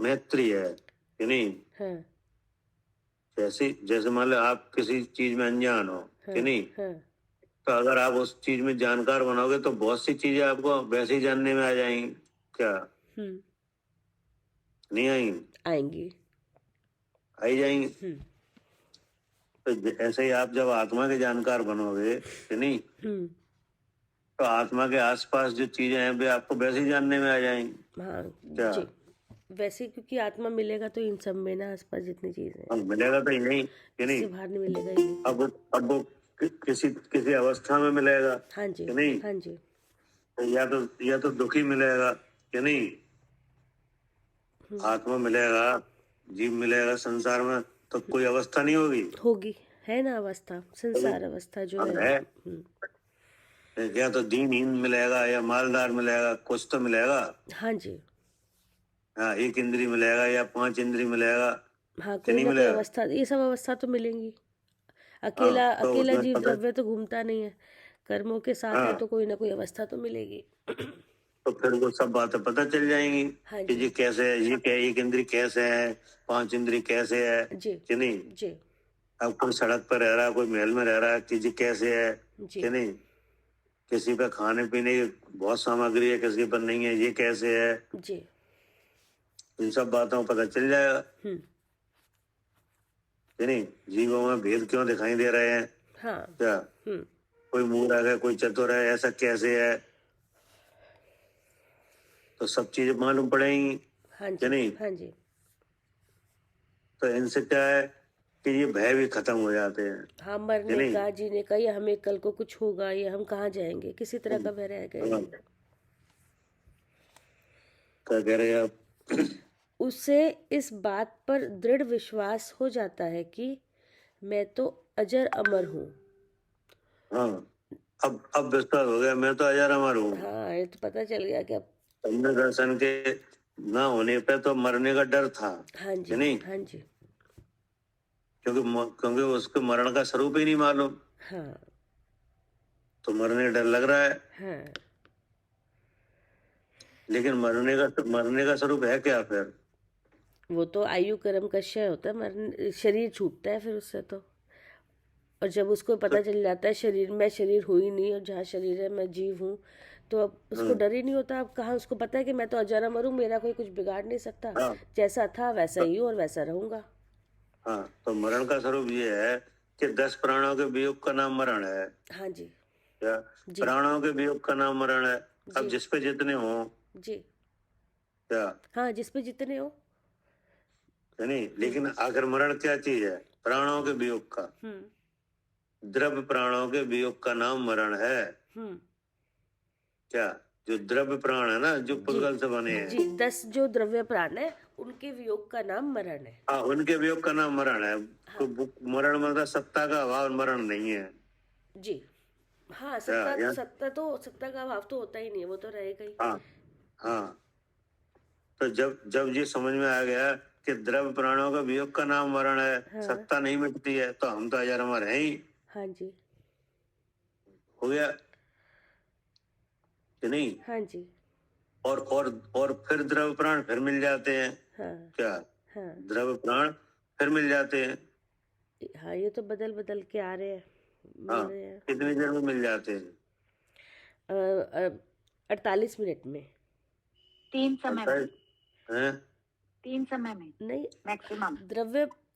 मैत्री है कि नहीं? हाँ, जैसे मान लो आप किसी चीज में अनजान हो कि नहीं? तो अगर आप उस चीज में जानकार बनोगे तो बहुत सी चीजें आपको वैसे ही जानने में आ जाएंगी क्या? नहीं आएंगी? आएंगी, आई जाएंगी। तो ऐसे ही आप जब आत्मा के जानकार बनोगे कि नहीं, तो आत्मा के आसपास जो चीजें हैं वे आपको वैसे ही जानने में आ जाएंगी। हाँ क्या? जी, वैसे क्योंकि आत्मा मिलेगा तो इन सब में ना आसपास जितनी चीजें हैं मिलेगा तो नहीं कि नहीं? इससे बाहर नहीं मिलेगा ही नहीं। अब वो किसी अवस्था में मिलेगा। हाँ जी, कि नहीं? हाँ जी। या तो दुखी मिलेगा कि नहीं? आत्मा मिलेगा, जीव मिलेगा संसार में, तो कोई अवस्था नहीं होगी है ना अवस्था, संसार अवस्था जो है। या तो दीनहीन मिलेगा या मालदार मिलेगा, कुछ तो मिलेगा। हाँ जी। हाँ, एक इंद्री मिलेगा या 5 इंद्री मिलेगा। हाँ, कोई ना कोई अवस्था, ये सब अवस्था तो मिलेंगी। अकेला जीव द्रव्य तो घूमता नहीं है, कर्मों के साथ है तो कोई ना कोई अवस्था तो मिलेगी। तो फिर वो सब बातें पता चल जाएंगी। हाँ कि ये कैसे है, ये क्या, एक इंद्री कैसे है, 5 इंद्री कैसे है कि नहीं? जी। अब कोई सड़क पर रह रहा है, कोई महल में रह रहा है, कि ये कैसे है कि नहीं? किसी पे खाने पीने की बहुत सामग्री है, किसी पर नहीं है, ये कैसे है जी। इन सब बातों को पता चल जाएगा कि नहीं? जीवों में भेद क्यों दिखाई दे रहे हैं? हाँ। क्या? कोई मूर्ख है, कोई चतुर है, ऐसा कैसे है? तो सब चीजें मालूम पड़ेंगी। हाँ जी, कि नहीं? हाँ जी। तो इनसे क्या है कि ये भय भी खत्म हो जाते हैं। हाँ, मरने का, जीने का, या हमें कल को कुछ होगा, या हम कहाँ जाएंगे, किसी तरह का भय रहेगा। क्या कह रहे हैं आप? उससे इस बात पर दृढ़ विश्वास हो जाता है कि मैं तो अजर अमर हूँ हाँ, अब विश्वास हो गया, मैं तो अजर अमर हूँ। हाँ, ये तो पता चल गया कि अब तुमने दर्शन के ना होने पे तो मरने का डर था, हाँ जी, कि नहीं? हाँ जी, क्योंकि उसको मरण का स्वरूप ही नहीं मालूम, हाँ, तो मरने का डर लग रहा है। हाँ, लेकिन मरने का स्वरूप है क्या फिर? वो तो आयु कर्म का क्षय होता है, मरण शरीर छूटता है फिर उससे तो। और जब उसको पता चल जाता है शरीर, मैं शरीर हूँ ही नहीं और जहाँ शरीर है मैं जीव हूँ, तो अब उसको डर ही नहीं होता। अब कहाँ उसको पता है कि मैं तो अजर अमर हूँ, मेरा कोई कुछ बिगाड़ नहीं सकता, हाँ, जैसा था वैसा ही हूँ और वैसा रहूंगा। हाँ, तो मरण का स्वरूप ये है कि 10 प्राणों के वियोग का नाम मरण है। हाँ जी, क्या? जी, प्राणों के वियोग का नाम मरण है। अब जी, जिस पे जितने हो, जी, क्या, हाँ, जिस पे जितने हो। है नहीं? लेकिन आखिर मरण क्या चीज है? प्राणों के वियोग का, द्रव्य प्राणों के वियोग का नाम मरण है। क्या? जो द्रव्य प्राण है ना, जो जी, पुद्गल से बने हैं, जी, 10 जो द्रव्य प्राण है उनके वियोग का नाम मरण है। हाँ, उनके वियोग का नाम मरण है। हाँ, तो मरण मतलब सत्ता का अभाव, मरण नहीं है। जी, हाँ, क्या? सत्ता का अभाव तो होता ही नहीं है, वो तो रहेगा ही। हाँ, हाँ, तो जब जब ये समझ में आ गया कि द्रव्य प्राणों का वियोग का नाम मरण है, हाँ, सत्ता नहीं मिटती है, तो हम तो अजर अमर हैं ही। हाँ जी, हो गया कि नहीं? हाँ जी, और फिर द्रव्य प्राण फिर मिल जाते हैं। हाँ, क्या? हाँ, द्रव्य प्राण फिर मिल जाते हैं। हाँ, ये तो बदल बदल के आ रहे हैं, मिल हाँ, रहे हैं। कितनी देर में मिल जाते हैं? 48 मिनट में। 3 समय में, हैं? 3 समय में नहीं, मैक्सिमम।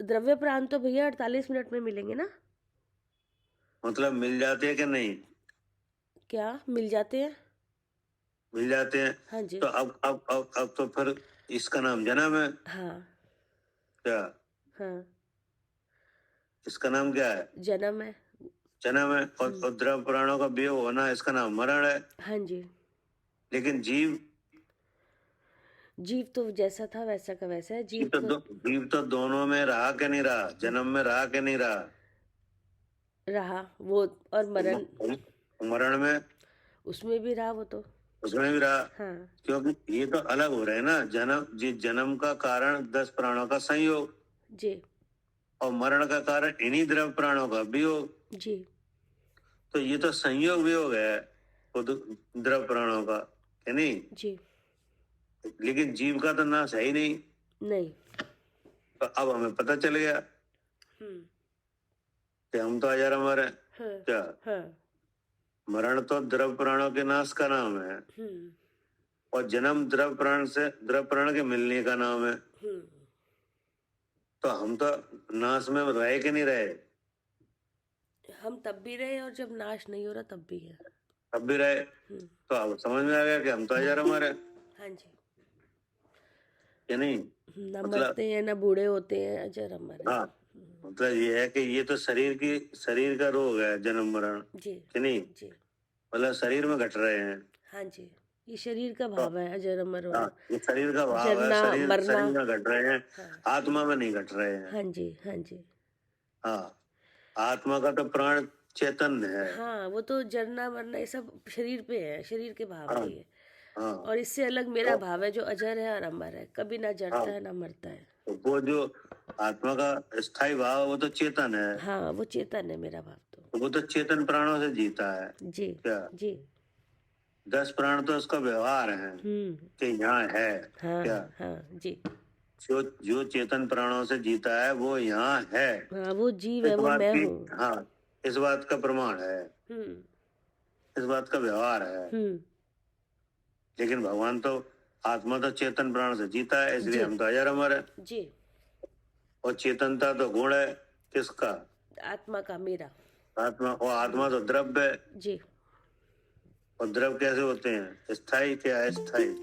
द्रव्य प्राण तो भैया 48 मिनट में मिलेंगे ना? मतलब मिल जाते हैं कि नहीं? क्या मिल जाते हैं? मिल जाते हैं। हाँ जी, तो अब तो फिर इसका नाम जन्म है। हाँ, क्या? हाँ, इसका नाम क्या है? जन्म है। जन्म है। और द्रव्य प्राणों का वियोग होना, इसका नाम मरण है। हाँ जी, लेकिन जीव जीव तो जैसा था वैसा का वैसा है। जीव तो दोनों में रहा कि नहीं रहा? जन्म में रहा कि नहीं रहा? रहा वो, और मरण मरण में उसमें भी रहा वो तो। उसमें भी रहा। हाँ, क्योंकि ये तो अलग हो रहे हैं ना। जन्म का कारण 10 प्राणों का संयोग, जी, और मरण का कारण इन्हीं द्रव्य प्राणों का वियोग। जी, तो ये तो संयोग वियोग है खुद द्रव्य प्राणों का, है नहीं? जी, लेकिन जीव का तो नाश है ही नहीं। नहीं, तो अब हमें पता चल गया कि हम तो अजर अमर हैं। हाँ, क्या? हाँ, मरण तो द्रव्य प्राणों के नाश का नाम है, और जन्म द्रव्य प्राण के मिलने का नाम है। तो हम तो नाश में रहे कि नहीं रहे? हम तब भी रहे और जब नाश नहीं हो रहा तब भी है। तब भी रहे। तो अब समझ में आ गया कि हम तो अजर अमर हैं, हाँ जी, कि नहीं? ना मतलब मरते हैं ना बूढ़े होते हैं, अजर अमर है। हाँ, मतलब ये है कि ये तो शरीर का रोग है, जन्म मरण, जी, कि नहीं? जी, मतलब शरीर में घट रहे हैं। हाँ जी, ये शरीर का तो भाव है अजर अमर होना। हाँ, ये शरीर का भाव है। जरना मरना। शरीर में घट रहे हैं, हाँ, आत्मा में नहीं घट रहे हैं। हाँ जी, हाँ जी, हाँ, आत्मा का तो प्राण चैतन्य है। हाँ, वो तो जरना मरना ये सब शरीर पे है, शरीर के भाव हाँ, है ये। हाँ, और इससे अलग मेरा भाव है जो अजर है और अमर है, कभी ना जरता हाँ। है ना मरता है। तो वो जो आत्मा का स्थायी भाव, वो तो चेतन है। हाँ, वो चेतन है मेरा भाव तो। वो तो चेतन प्राणों से जीता है। जी, क्या? जी, 10 प्राण तो उसका व्यवहार है कि यहाँ है। हाँ, क्या? हाँ, जी, जो चेतन प्राणों से जीता है वो यहाँ है। हाँ, वो जीव है, इस वो बात मैं की, हूँ। हाँ, इस बात का प्रमाण है, इस बात का व्यवहार है। लेकिन भगवान तो आत्मा तो चेतन प्राण से जीता है, इसलिए जी, हम तो अजर अमर है। जी, और चेतनता तो गुण है किसका? आत्मा का, मेरा। आत्मा। और आत्मा तो द्रव्य है। जी, और द्रव्य कैसे होते हैं? स्थायी क्या है? स्थायी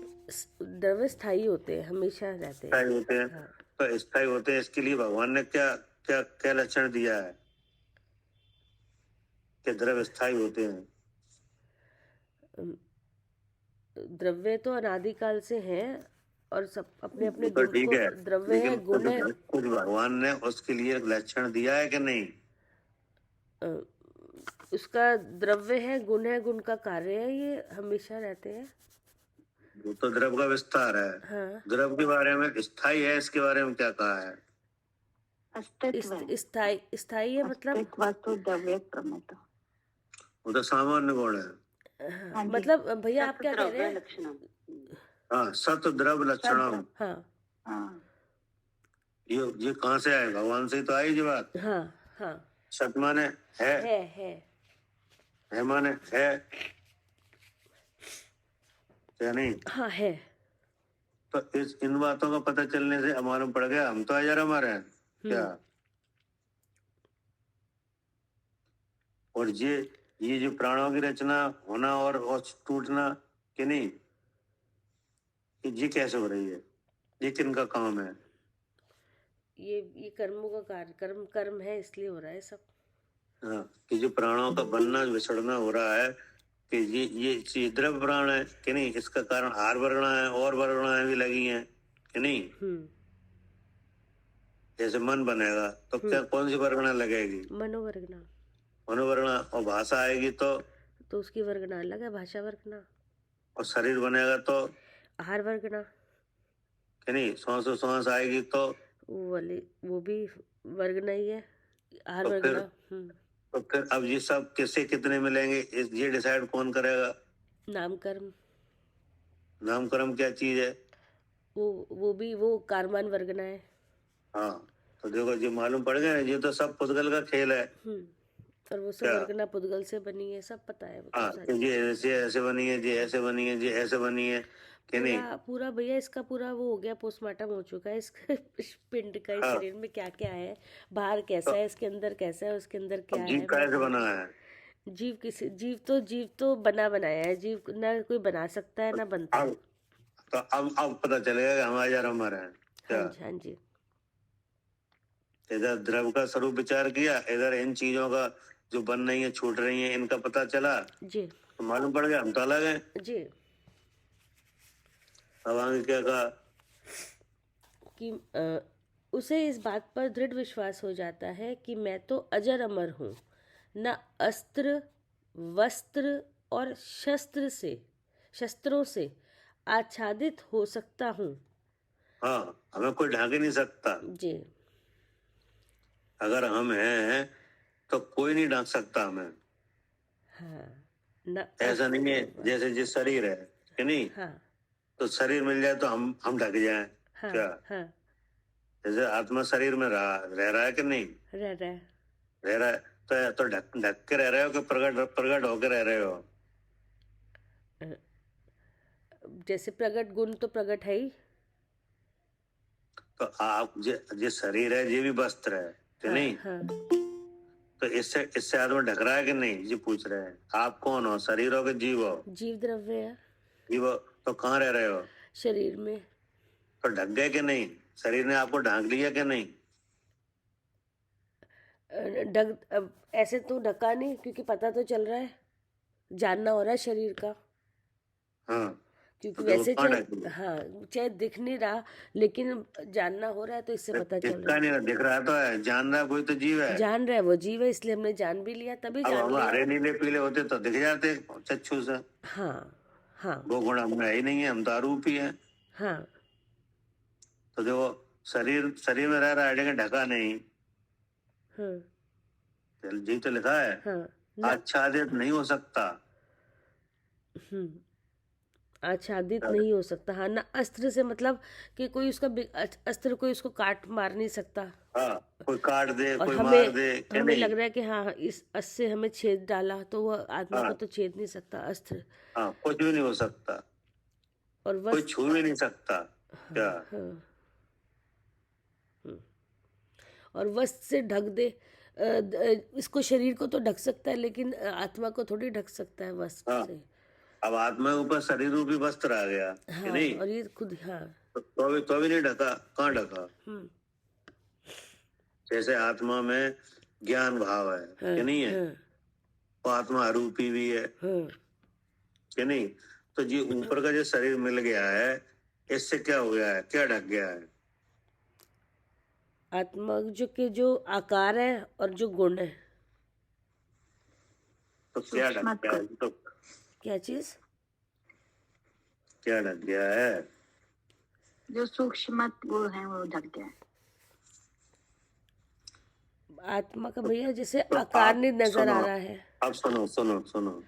द्रव्य स्थायी होते हैं, हमेशा रहते हैं। स्थायी होते हैं। हाँ, तो स्थायी होते हैं, इसके लिए भगवान ने क्या क्या क्या लक्षण दिया है कि द्रव्य स्थायी होते हैं? द्रव्य तो अनादिकाल से हैं और सब अपने अपने तो गुण ठीक को, है, द्रव्य है, लेकिन गुण है। कुछ भगवान ने उसके लिए लक्षण दिया है कि नहीं? अ, उसका द्रव्य है, गुण है, गुण का कार्य है, ये हमेशा रहते हैं। वो तो द्रव का विस्तार है। हाँ, द्रव के बारे में स्थाई है, इसके बारे में क्या कहा है? अस्तित्व है। स्थाई स्थाई है मतलब अस्तित्व तो द्रव्य प्रमेय। वो तो सामान्य गुण है। हाँ, हाँ जी। मतलब भैया आप क्या कह रहे द्रव्य हैं? लक्षणम। हाँ, सत द्रव लक्षणम। हाँ हाँ ये कहाँ से आए? भगवान से ही तो आई ये बात। हाँ हाँ, सत माने है माने है, क्या नहीं? हाँ है। तो इन बातों का पता चलने से मालूम पड़ गया हम तो अजर अमर हैं क्या। और ये जो प्राणों की रचना होना और टूटना कि नहीं, ये कैसे हो रही है? ये किनका काम है? ये कर्मों का कार्य, कर्म है, इसलिए हो रहा है सब। हाँ, कि जो प्राणों का बनना बिछड़ना हो रहा है, कि ये द्रव्य प्राण है कि नहीं, इसका कारण आहार वर्णा है और वर्णाएं भी लगी हैं कि नहीं। जैसे मन बनेगा तो क्या कौन सी वर्णा लगेगी? मनोवर्गना। मनोवर्णा। और भाषा आएगी तो उसकी वर्गना अलग है, भाषा वर्गना। और शरीर बनेगा तो आहार वर्गना कि नहीं। सांस आएगी तो वो भी वर्गना ही है, आहार तो वर्गना। तो फिर अब ये सब किससे कितने मिलेंगे, ये डिसाइड कौन करेगा? नामकर्म। नामकर्म क्या चीज है? वो कारमान वर्गना है। हाँ, तो देखो जी मालूम पड़ गया, ये तो सब पुद्गल का खेल है। और वो सब वर्गना पुद्गल से बनी है, सब पता है। हाँ, जी ऐसे बनी है, जी ऐसे बनी है, जी ऐसे बनी है कि नहीं। पूरा भैया इसका पूरा वो हो गया, पोस्टमार्टम हो चुका है इसका पिंड का, इस शरीर में क्या क्या है, बाहर कैसा है, इसके अंदर कैसा है, उसके अंदर क्या है। जीव कैसे बना है? जीव तो बनाया है। जीव ना कोई बना सकता है ना बनता है। तो अब पता चलेगा कि हम अजर अमर हैं क्या। हाँ जी। इधर द्रव का स्वरूप विचार किया, इधर इन चीजों का जो बन रही है, छूट रही है, इनका पता चला जी, तो मालूम पड़ गया हम तो अलग हैं जी। अब आगे क्या कहा कि उसे इस बात पर दृढ़ विश्वास हो जाता है कि मैं तो अजर अमर हूँ, न अस्त्र वस्त्र और शस्त्रों से आच्छादित हो सकता हूँ। हाँ, हमें कोई ढांक ही नहीं सकता जी। अगर हम हैं तो कोई नहीं ढांक सकता हमें। हाँ, न ऐसा नहीं है जैसे जिस शरीर है कि नहीं। हाँ, तो शरीर मिल जाए तो हम ढक जाएं। हाँ, क्या हाँ, जैसे आत्मा शरीर में रह रहा है कि नहीं रह रहा है, तो ढक के रह रहे हो कि प्रकट होकर रह रहे हो? जैसे प्रगट गुण तो प्रगट है ही। तो आप जिस शरीर है ये भी वस्त्र है कि नहीं। तो इससे आत्मा ढक रहा है कि नहीं, ये पूछ रहे हैं। आप कौन हो? शरीर हो कि जीव हो? जीव द्रव्य है। जीव हो तो कहाँ रह रहे हो? शरीर में। तो ढक गए कि नहीं? शरीर ने आपको ढांक लिया कि नहीं? ऐसे तो ढका नहीं, क्योंकि पता तो चल रहा है, जानना हो रहा है शरीर का। हाँ, क्योंकि तो वैसे चाहे दिख नहीं रहा, लेकिन जानना हो रहा है, तो इससे पता चल रहा है। नहीं दिख रहा तो है, जान रहा कोई तो जीव है। जान रहा है वो जीव है, इसलिए हमने जान भी लिया, तभी अब जान हम लिया। हरे नीले पीले होते तो दिख जाते चक्षु से। हाँ, वो गुण हमें ही नहीं है, हम तो अरूप ही है। हाँ। तो देखो शरीर में रह रहा है लेकिन ढका नहीं। जी तो लिखा है आच्छादित नहीं हो सकता। आच्छादित नहीं हो सकता। हाँ, ना अस्त्र से, मतलब कि कोई उसका अस्त्र कोई उसको काट मार नहीं सकता। हाँ, कोई काट दे, कोई हमें मार दे, हमें लग रहा है कि हाँ इस अस्त्र से हमें छेद डाला, तो वह आत्मा को तो छेद नहीं सकता अस्त्र। हाँ, कुछ भी नहीं हो सकता, और कोई छू भी नहीं सकता। क्या? और वस्त्र से ढक दे, इसको शरीर को तो ढक सकता है, लेकिन आत्मा को थोड़ी ढक सकता है वस्त्र से। अब आत्मा के ऊपर शरीर रूपी वस्त्र आ गया कि नहीं। और ये खुद तो भी नहीं ढका, कहाँ ढका? जैसे आत्मा में ज्ञान भाव है कि नहीं है, वो आत्मा अरूपी भी है कि नहीं। तो ये ऊपर का जो शरीर मिल गया है, इससे क्या हो गया है, क्या ढक गया है? आत्मा जो आकार है और जो गुण है, तो क्या ढक सूक्ष्म गया है? तो क्या चीज? क्या ढक गया है? जो सूक्ष्म गुण है वो ढक गया है। आत्मा का भैया जैसे तो आकार आप नहीं नजर आ सुनो, रहा है। अब सुनो सुनो सुनो,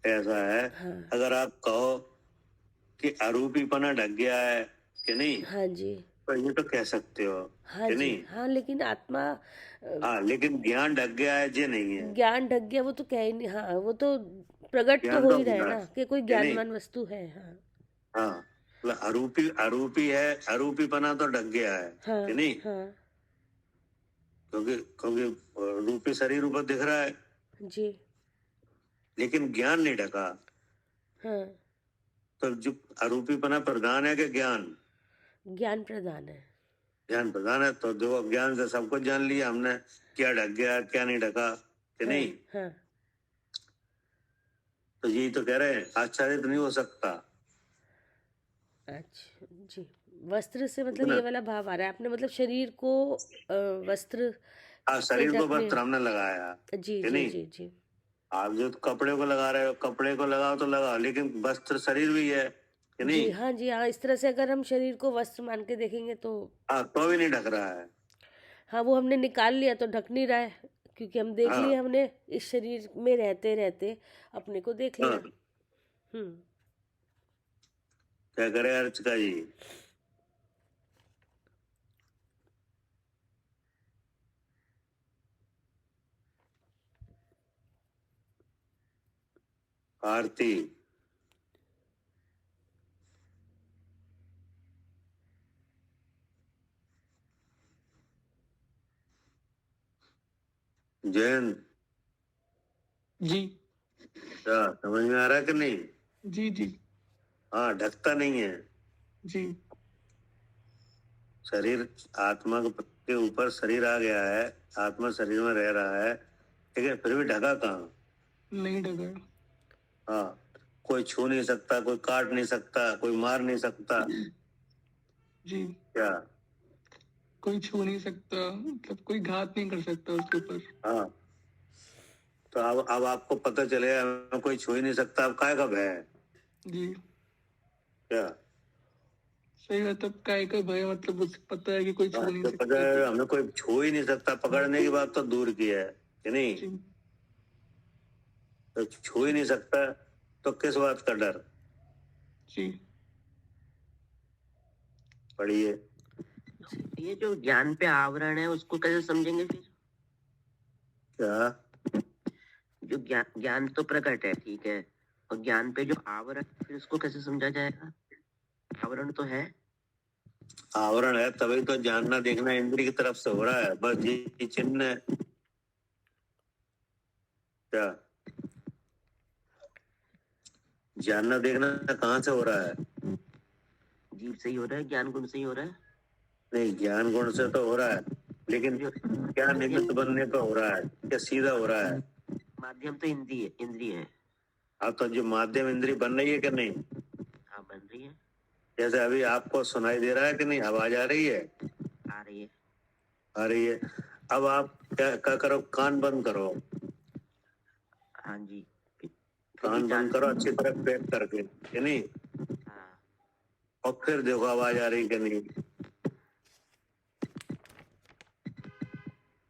ऐसा है, हाँ अगर आप कहो कि अरूपीपना ढक गया है कि नहीं, हाँ जी, तो ये तो कह सकते हो हाँ कि जी, नहीं। हाँ, लेकिन आत्मा हाँ, लेकिन ज्ञान ढक गया है ये नहीं है। ज्ञान ढक गया वो तो कह ही नहीं, हाँ वो तो प्रकट तो ज्ञान हो तो ही रहा है होना ना है कि कोई कि नहीं। ज्ञानवान वस्तु है। हाँ हाँ, मतलब अरूपी अरूपी है, अरूपीपना तो ढक गया है हाँ कि नहीं, हाँ क्योंकि क्योंकि रूपी शरीर ऊपर दिख रहा है, जी, लेकिन ज्ञान नहीं ढका। हाँ तो जो अरूपीपना प्रधान है कि ज्ञान? ज्ञान प्रदान है। ज्ञान प्रधान है, तो देखो ज्ञान से सब कुछ जान लिया हमने, क्या ढक गया क्या नहीं ढका कि हाँ नहीं। हाँ तो यही तो कह रहे हैं, आच्छादित नहीं हो सकता। अच्छा जी, वस्त्र से मतलब है ना? ये वाला भाव आ रहा है आपने, मतलब शरीर को वस्त्र हाँ, से शरीर को ढकने। वस्त्र हमने लगाया जी कि जी नहीं। जी जी आप जो कपड़े को लगा रहे हो, कपड़े को लगाओ तो लगाओ, लेकिन वस्त्र शरीर भी है कि जी, नहीं। हाँ जी, हाँ, इस तरह से अगर हम शरीर को वस्त्र मान के देखेंगे तो हाँ, तो भी नहीं ढक रहा है। हाँ वो हमने निकाल लिया तो ढक नहीं रहा है, क्योंकि हम देख हाँ लिए, हमने इस शरीर में रहते रहते अपने को देख लिया। हाँ, हम्म। क्या करे अर्चका जी। आरती, जैन, जी क्या समझ में आ रहा है कि नहीं। जी जी हाँ, ढकता नहीं है जी शरीर। आत्मा के ऊपर शरीर आ गया है, आत्मा शरीर में रह रहा है, लेकिन फिर भी ढका कहाँ। नहीं डगा हाँ, कोई छू नहीं सकता, कोई काट नहीं सकता, कोई मार नहीं सकता। जी। क्या? कोई छू नहीं सकता, मतलब कोई घात नहीं कर सकता उसके ऊपर। हाँ, तो अब आपको पता चलेगा कोई छू ही नहीं सकता, अब काय का भय है। जी क्या? सही मतलब काय का भय, मतलब उसे पता है कि कोई छू नहीं तो सकता पता है तो। हमें कोई छू ही नहीं सकता, पकड़ने की बात तो दूर की है कि नहीं। जी तो छू ही नहीं सकता तो किस बात का डर। जी पढ़िए। ये जो ज्ञान पे आवरण है उसको कैसे समझेंगे फिर? क्या? जो ज्ञान तो प्रकट है, ठीक है, और ज्ञान पे जो आवरण है, फिर उसको कैसे समझा जाएगा? आवरण तो है। आवरण है तभी तो जानना देखना इंद्रिय की तरफ से हो रहा है, बस ये चिन्ह है। क्या? जानना देखना कहाँ से हो रहा है? जीव से ही हो रहा है, ज्ञान गुण से ही हो रहा है। नहीं, ज्ञान गुण से तो हो रहा है, लेकिन क्या निमित्त बनने पे हो रहा है, क्या सीधा हो रहा है? माध्यम तो इंद्रिय है। अब तो जो माध्यम इंद्रिय बन रही है कि नहीं। हाँ, बन रही है। जैसे अभी आपको सुनाई दे रहा है कि नहीं, आवाज आ रही है। आ रही है। आ रही है। अब आप क्या करो, कान बंद करो। हाँ जी। कान बंद करो अच्छी तरह पैक करके कि नहीं, हाँ और फिर देखो आवाज आ रही कि नहीं।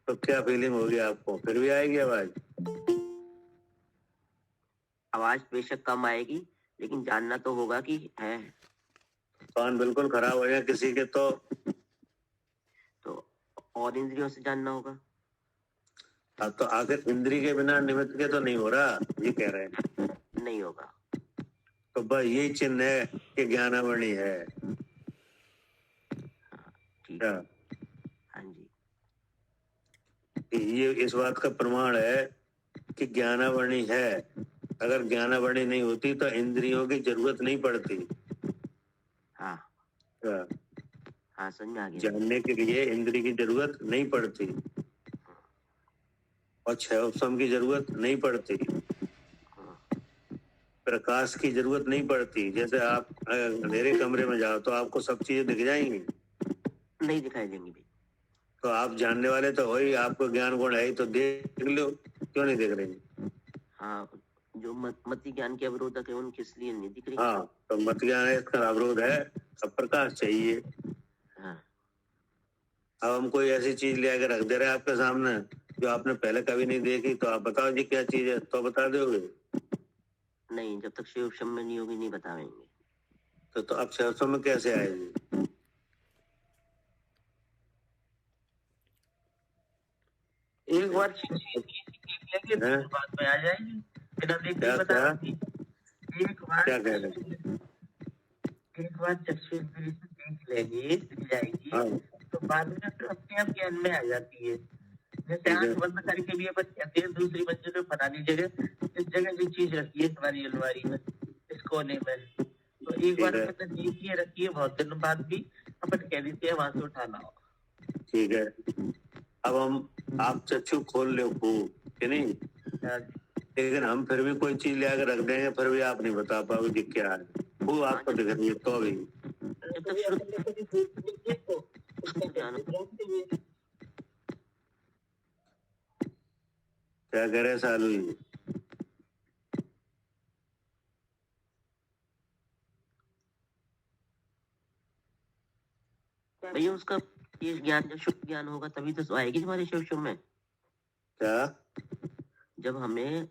तो क्या फीलिंग होगी आपको, फिर भी आएगी आवाज। आवाज बेशक कम आएगी, लेकिन जानना तो होगा कि है। कान बिल्कुल खराब हो जाए किसी के तो और इंद्रियों से जानना होगा। अब तो आखिर इंद्रिय के बिना निमित्त के तो नहीं हो रहा, ये कह रहे हैं। नहीं होगा। तो बस यही चिन्ह है कि ज्ञानावरणी है। ठीक क्या? है। हाँ जी। ये इस बात का प्रमाण है कि ज्ञानावरणी है। अगर ज्ञानावरणी नहीं होती तो इंद्रियों की जरूरत नहीं पड़ती। हाँ क्या? हाँ, समझ में आ गया। जानने के लिए इंद्रिय की जरूरत नहीं पड़ती और छह उपशम की जरूरत नहीं पड़ती, प्रकाश की जरूरत नहीं पड़ती। जैसे आप अंधेरे कमरे में जाओ तो आपको सब चीजें दिख जाएंगी, नहीं दिखाई देंगी भी। तो आप जानने वाले तो हो ही, आपको ज्ञान गुण है ही, तो देख लो, क्यों नहीं देख रहे। हाँ, जो मति ज्ञान के अवरोधक है उनके इसलिए नहीं दिख रही। हाँ, तो मत ज्ञान है, इसका अवरोध है, अब प्रकाश चाहिए। हाँ अब हम कोई ऐसी चीज ले आके रख दे रहे हैं आपके सामने जो आपने पहले कभी नहीं देखी, तो आप बताओ जी क्या चीज है, तो बता दोगे? नहीं, जब तक शिव में नहीं होगी नहीं बताएंगे। तो अब 600 में कैसे आएगी? एक बार देख लेंगे हैं? बाद में आ जाएगी, बिना देखे क्या ही बता देंगे। एक बार क्या कह रहे हैं? एक बार चक्षु इंद्रिय से देख लेंगे, दिख जाएगी, हाँ, तो बाद में फिर अपने आप ज्ञान में आ जाती है। जैसे ठीक है। आंख बंद करके भी अपन कहते हैं दूसरी बच्चे में फलानी जगह इस जगह जो चीज रखी है तुम्हारी अलमारी में, इस कोने में, तो एक बार ठीक है। अपन देखिए रखिए, बहुत दिन बाद भी अपन कह देते हैं वहां से उठाना हो। ठीक है। अब हम आप चक्षु खोल लो खूब कि नहीं, हाँ, लेकिन हम फिर भी कोई चीज ले आके रख देंगे, फिर भी आप नहीं बता पाओगे कि क्या है। वो आपको दिख रही है तो भी। जब तक शुरू तो उसका ज्ञान क्या कह रहे हैं सालू जी? भैया उसका ये ज्ञान जब शुद्ध ज्ञान होगा तभी तो आएगी हमारे शिव में। क्या? जब हमें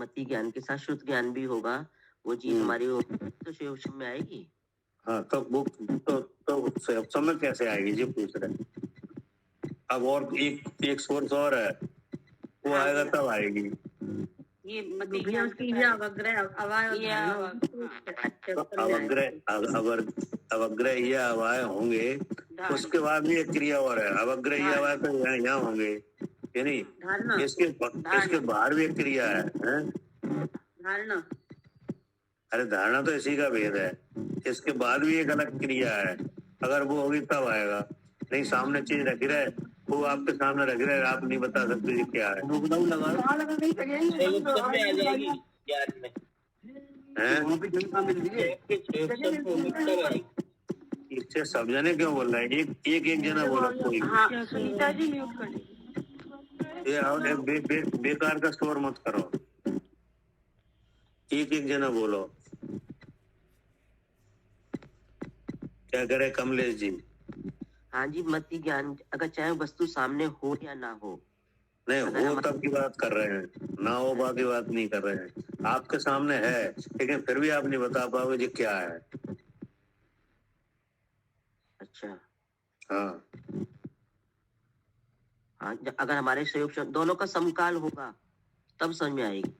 मति ज्ञान के साथ शुद्ध ज्ञान भी होगा, वो चीज हमारी तो शिव में आएगी। हाँ, तो वो तो समय कैसे आएगी जी पूछ रहे हैं। अब और एक सोर्स और है, वो आएगा तब आएगी। ये मति भैया ज्ञान उसकी ये अवग्रह अवाय ये अवग्रह ये अवाय होंगे, उसके बाद भी एक क्रिया और है। अवग्रह ये अवाय तो यहाँ होंगे कि नहीं, धारणा इसके बाहर भी एक क्रिया है, हैं? धारणा अरे धारणा तो इसी का भेद है, इसके बाद भी एक अलग क्रिया है, अगर वो होगी तब आएगा। नहीं, सामने चीज रख रहे, वो आपके सामने रख रहे, आप नहीं बता सकते जी क्या है। इससे सब जने क्यों बोल रहे हैं? एक जना बोला कोई। हाँ सुनीता जी म्यूट कर दीजिए। ये बेकार का शोर मत करो, एक जना बोलो। क्या करे कमलेश जी? हाँ जी, मति ज्ञान अगर चाहे वस्तु सामने हो या ना हो, नहीं हो तब की बात कर रहे हैं, ना हो बात की बात नहीं कर रहे हैं। आपके सामने है, लेकिन फिर भी आप नहीं बता पाओगे जी क्या है। अच्छा हाँ, हाँ, अगर हमारे सहयोग दोनों का समकाल होगा तब समझ में आएगी।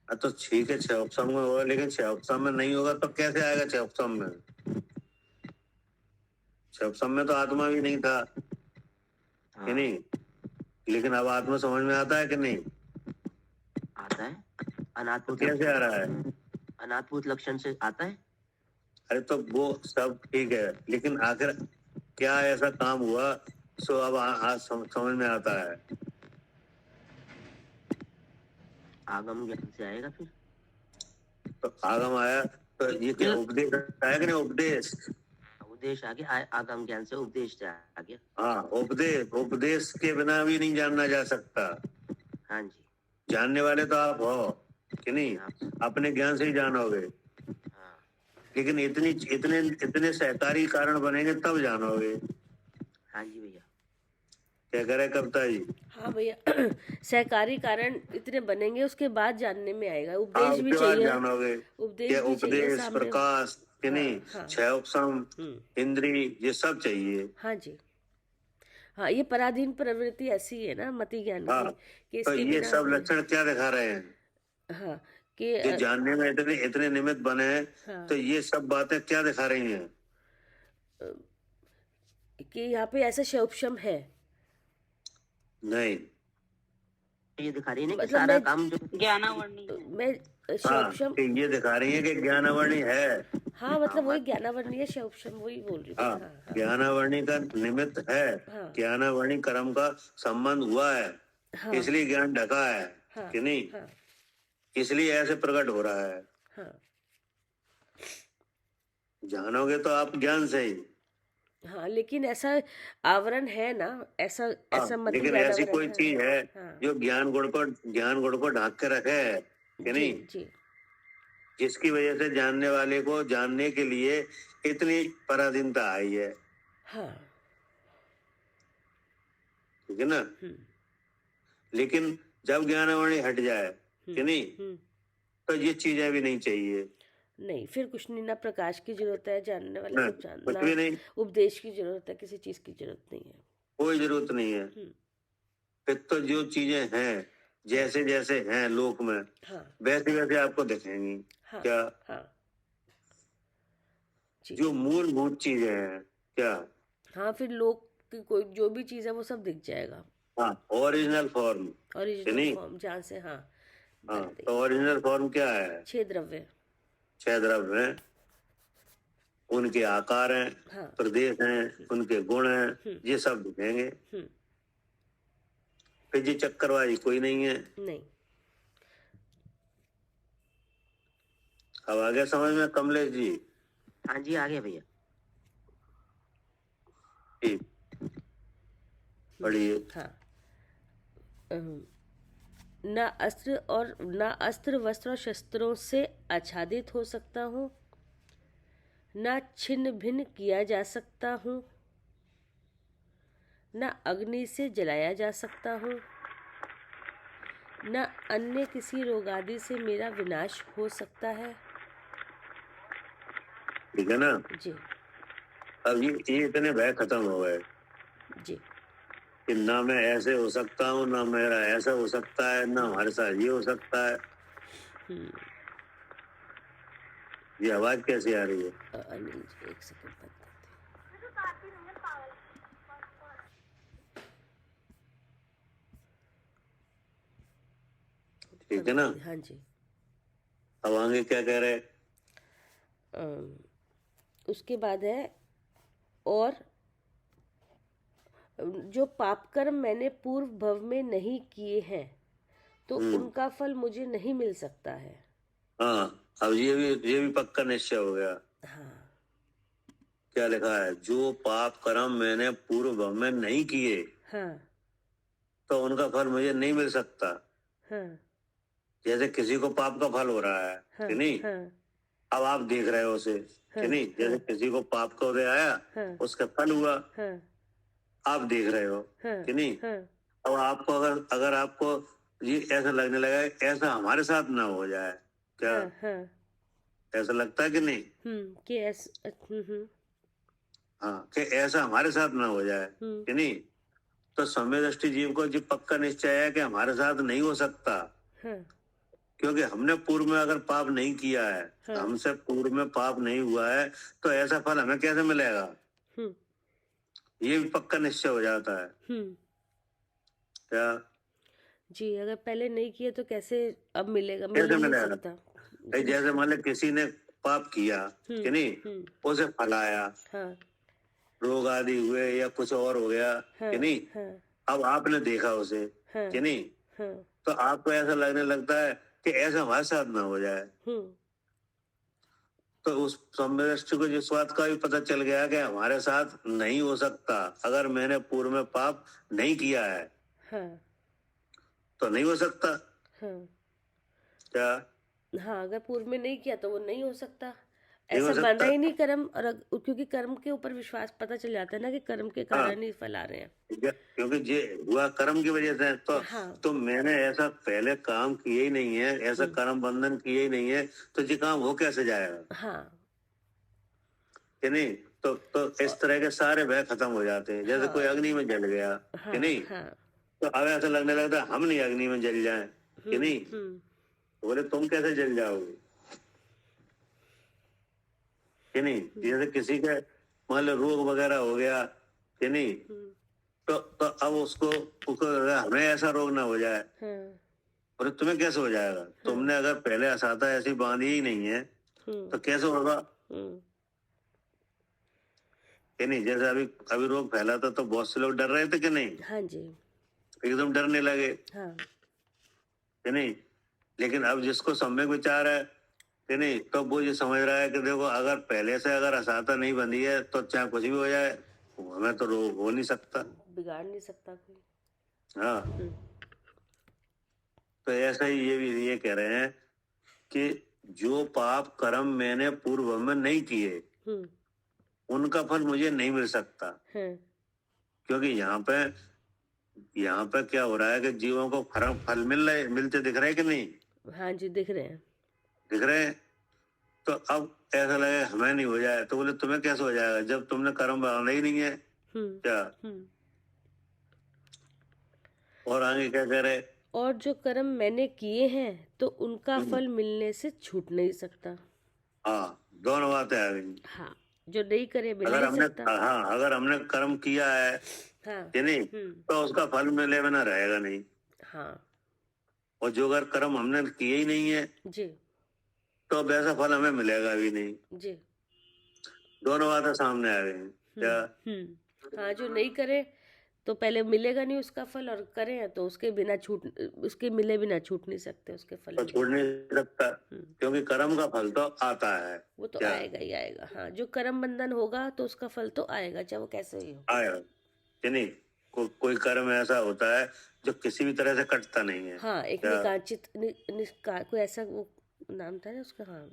तो ठीक है, 6 में होगा, लेकिन 6 में नहीं होगा तो कैसे आएगा 6 में? 6 में तो आत्मा भी नहीं था कि नहीं, लेकिन अब आत्मा समझ में आता है कि नहीं? आता है, अनात्मभूत कैसे आ रहा है? अनात्मभूत लक्षण से आता है। अरे तो वो सब ठीक है, लेकिन आखिर क्या ऐसा काम हुआ सो अब आज समझ में आता है? आगम ज्ञान से आएगा फिर। तो आगम आया तो ये क्या उपदेश आया कि नहीं? उपदेश आ गया, आगम ज्ञान से उपदेश आ गया। हाँ, उपदेश के बिना भी नहीं जानना जा सकता। हाँ जी, जानने वाले तो आप हो कि नहीं, अपने ज्ञान से ही जानोगे, हाँ लेकिन इतने सहकारी कारण बनेंगे तब जानोगे। हाँ जी भैया। क्या करे कविता जी? हाँ भैया, सहकारी कारण इतने बनेंगे उसके बाद जानने में आएगा। हाँ, उपदेश भी उसके बाद चाहिए, जानोगे। उपदेश क्या भी चाहिए उपदेश, सामने। प्रकाश कि नहीं, हाँ। 6 उपशम, इंद्री, ये सब चाहिए। हाँ जी, हाँ, ये पराधीन प्रवृत्ति ऐसी है ना मति ज्ञान हाँ, की, कि तो इसके ये बिना सब लक्षण क्या दिखा रहे हैं? हाँ कि ये जानने में इतने निमित्त बने हैं, हाँ, तो ये सब बातें क्या दिखा रही हैं? कि यहाँ पे ऐसा शौपशम है। नहीं, ये दिखा रही है ना कि मतलब सारा मैं- काम जो ज्ञानावर्णी मैं हाँ, शौपशम, कि ये दिखा रही है कि ज्ञानावर्णी है। हाँ मतलब वही ज्ञानावर्णीय शौपशम, वही बोल रही हूँ। हाँ, हाँ, ज्ञानावर्णी का निमित्त है, हाँ, ज्ञानावर्णी कर्म का संबंध हुआ है, हाँ, इसलिए ज्ञान ढका है हाँ, कि नहीं, हाँ, इसलिए ऐसे प्रकट हो रहा है। हाँ, जानोगे तो आप ज्ञान से ही। हाँ, लेकिन ऐसा आवरण है ना, ऐसा हाँ, मति लेकिन ज्ञान ऐसी आवरण कोई चीज है हाँ, जो ज्ञान गुण को ढांक के रखे है कि जी नहीं, जी, जिसकी वजह से जानने वाले को जानने के लिए इतनी पराधीनता आई है, हाँ। ठीक है ना। हम्म, लेकिन जब ज्ञानावणी हट जाए कि नहीं, हम्म। तो ये चीजें भी नहीं चाहिए नहीं, फिर कुछ नहीं, ना प्रकाश की जरूरत है जानने वाले ना, को कुछ जानना, भी नहीं, उपदेश की जरूरत है, किसी चीज की जरूरत नहीं है। कोई जरूरत नहीं है। हम्म, फिर तो जो चीजें हैं जैसे जैसे हैं लोक में, हाँ, वैसे वैसे आपको दिखेंगी। हाँ, क्या हाँ जी। जो मूलभूत चीजें हैं, क्या, हाँ, फिर लोग की कोई जो भी चीज है वो सब दिख जाएगा। हाँ, ओरिजिनल फॉर्म, ओरिजिनल नहीं, फॉर्म जहाँ से, हाँ, हाँ, बनते तो ओरिजिनल फॉर्म क्या है? 6 द्रव्य। 6 द्रव्य हैं, उनके आकार हैं, हाँ। प्रदेश हैं, उनके गुण हैं, ये सब दिखेंगे। हम्म, फिर ये चक्करबाजी कोई नहीं है। नहीं। अब आ गया समझ में कमलेश जी? हाँ जी, आ गया भैया। ठीक, पढ़िए। हाँ। ना अस्त्र वस्त्र और शस्त्रों से आच्छादित हो सकता हूँ, ना छिन्न भिन्न किया जा सकता हूँ, ना अग्नि से जलाया जा सकता हूँ, ना अन्य किसी रोग आदि से मेरा विनाश हो सकता है। ठीक है ना। जी, अब ये इतने भय खत्म हो गए जी। कि ना मैं ऐसे हो सकता हूँ, ना मेरा ऐसा हो सकता है, ना हमारे साथ ये हो सकता है। ये आवाज कैसी आ रही है? अनिल जी, एक सेकंड बंद करते हैं। ठीक है ना। हाँ जी। अब आगे क्या कह रहे? उसके बाद है, और जो पाप कर्म मैंने पूर्व भव में नहीं किए हैं तो उनका फल मुझे नहीं मिल सकता है। हाँ, अब ये भी पक्का निश्चय हो गया। हाँ, क्या लिखा है? जो पाप कर्म मैंने पूर्व भव में नहीं किए, हाँ, तो उनका फल मुझे नहीं मिल सकता। हाँ, जैसे किसी को पाप का फल हो रहा है, हाँ, कि नहीं? हाँ, अब आप देख रहे हो उसे, कि नहीं? जैसे किसी को पाप का उदय आया, हाँ, उसका फल हुआ, हाँ, आप देख रहे हो, हाँ, कि नहीं? हाँ, अब आपको अगर आपको ये ऐसा लगने लगा ऐसा हमारे साथ ना हो जाए, क्या हाँ, हाँ, ऐसा लगता है कि नहीं? कि ऐसा, हाँ, कि ऐसा हमारे साथ ना हो जाए, कि नहीं? तो सम्य दृष्टि जीव को जो पक्का निश्चय है कि हमारे साथ नहीं हो सकता, हाँ, क्योंकि हमने पूर्व में अगर पाप नहीं किया है, हमसे पूर्व में पाप नहीं हुआ है, तो ऐसा फल हमें कैसे मिलेगा? ये भी पक्का निश्चय हो जाता है। क्या जी, अगर पहले नहीं किए तो कैसे अब मिलेगा? मिल कैसे ही नहीं मिलेगा? सकता। भाई जैसे मान लो किसी ने पाप किया, कि नहीं, उसे फल आया, हाँ, रोग आदि हुए या कुछ और हो गया, कि नहीं? अब आपने देखा उसे, कि नहीं, तो आपको ऐसा लगने लगता है कि ऐसा हमारे साथ ना हो जाए। तो उस सम्यदृष्टि को जिस बात का भी पता चल गया कि हमारे साथ नहीं हो सकता, अगर मैंने पूर्व में पाप नहीं किया है, तो नहीं हो सकता। क्या हाँ, अगर पूर्व में नहीं किया तो वो नहीं हो सकता। नहीं हो ऐसा सकता। बंधा ही नहीं कर्म, और क्योंकि कर्म के ऊपर विश्वास पता चल जाता है ना कि कर्म के कारण ही फल आ रहे हैं। ठीक है, क्योंकि ये हुआ कर्म की वजह से, तो मैंने ऐसा पहले काम किए ही नहीं है, ऐसा कर्म बंधन किए ही नहीं है, तो ये काम हो कैसे जाएगा? हाँ, कि नहीं? तो इस तरह के सारे भय खत्म हो जाते हैं। जैसे कोई अग्नि में जल गया, कि नहीं, तो अब ऐसा लगने लगता है हम नहीं अग्नि में जल जाएं, कि नहीं? बोले तुम कैसे जल जाओगे, कि नहीं? जैसे किसी का मान लो रोग वगैरह हो गया, कि नहीं, तो अब उसको हमें ऐसा रोग ना हो जाए, और तुम्हें कैसे हो जाएगा? तुमने अगर पहले असाता ऐसी बांधी ही नहीं है, तो कैसे होगा? कि नहीं? जैसे अभी रोग फैला था तो बहुत से लोग डर रहे थे, कि नहीं? हाँ जी, एकदम डरने लगे, हाँ, कि नहीं? लेकिन अब जिसको सम्यक विचार है, कि नहीं, तो वो ये समझ रहा है कि देखो अगर पहले से अगर असाता नहीं बंधी है तो चाहे कुछ भी हो जाए, हमें तो रोग हो नहीं सकता। बिगाड़ नहीं सकता कोई। हाँ, तो ऐसा ही ये कह रहे हैं कि जो पाप कर्म मैंने पूर्व में नहीं किए उनका फल मुझे नहीं मिल सकता। क्योंकि यहाँ पे क्या हो रहा है कि जीवों को फल मिलते दिख रहे हैं कि नहीं? हाँ जी, दिख रहे हैं। दिख रहे हैं। तो अब ऐसा लगे हमें नहीं हो जाए, तो बोले तुम्हें कैसे हो जाएगा जब तुमने कर्म बनाना ही नहीं है क्या? और आगे क्या कह रहे? और जो कर्म मैंने किए हैं तो उनका फल मिलने से छूट नहीं सकता। हाँ, दोनों बातें आ गई। हाँ, जो नहीं करे मिल नहीं सकता। अगर हमने कर्म किया है कि नहीं, तो उसका फल मिले बिना रहेगा नहीं। हाँ, और जो अगर कर्म हमने किए ही नहीं है जी, तो वैसा फल हमें मिलेगा भी नहीं। जी, दोनों बातें सामने आ गई क्या? हाँ, जो नहीं करे तो पहले मिलेगा नहीं उसका फल, और करें तो उसके मिले बिना छूट नहीं सकते उसके फल। तो छोड़ नहीं सकता, क्योंकि कर्म का फल तो आता है। वो तो आएगा ही आएगा। हाँ, जो कर्म बंधन होगा तो उसका फल तो आएगा, चाहे वो कैसे ही हो। आएगा कि नहीं? कोई कर्म ऐसा होता है जो किसी भी तरह से कटता नहीं है। हाँ, एक निकांचित कोई ऐसा वो नाम था ना उसका। हाँ,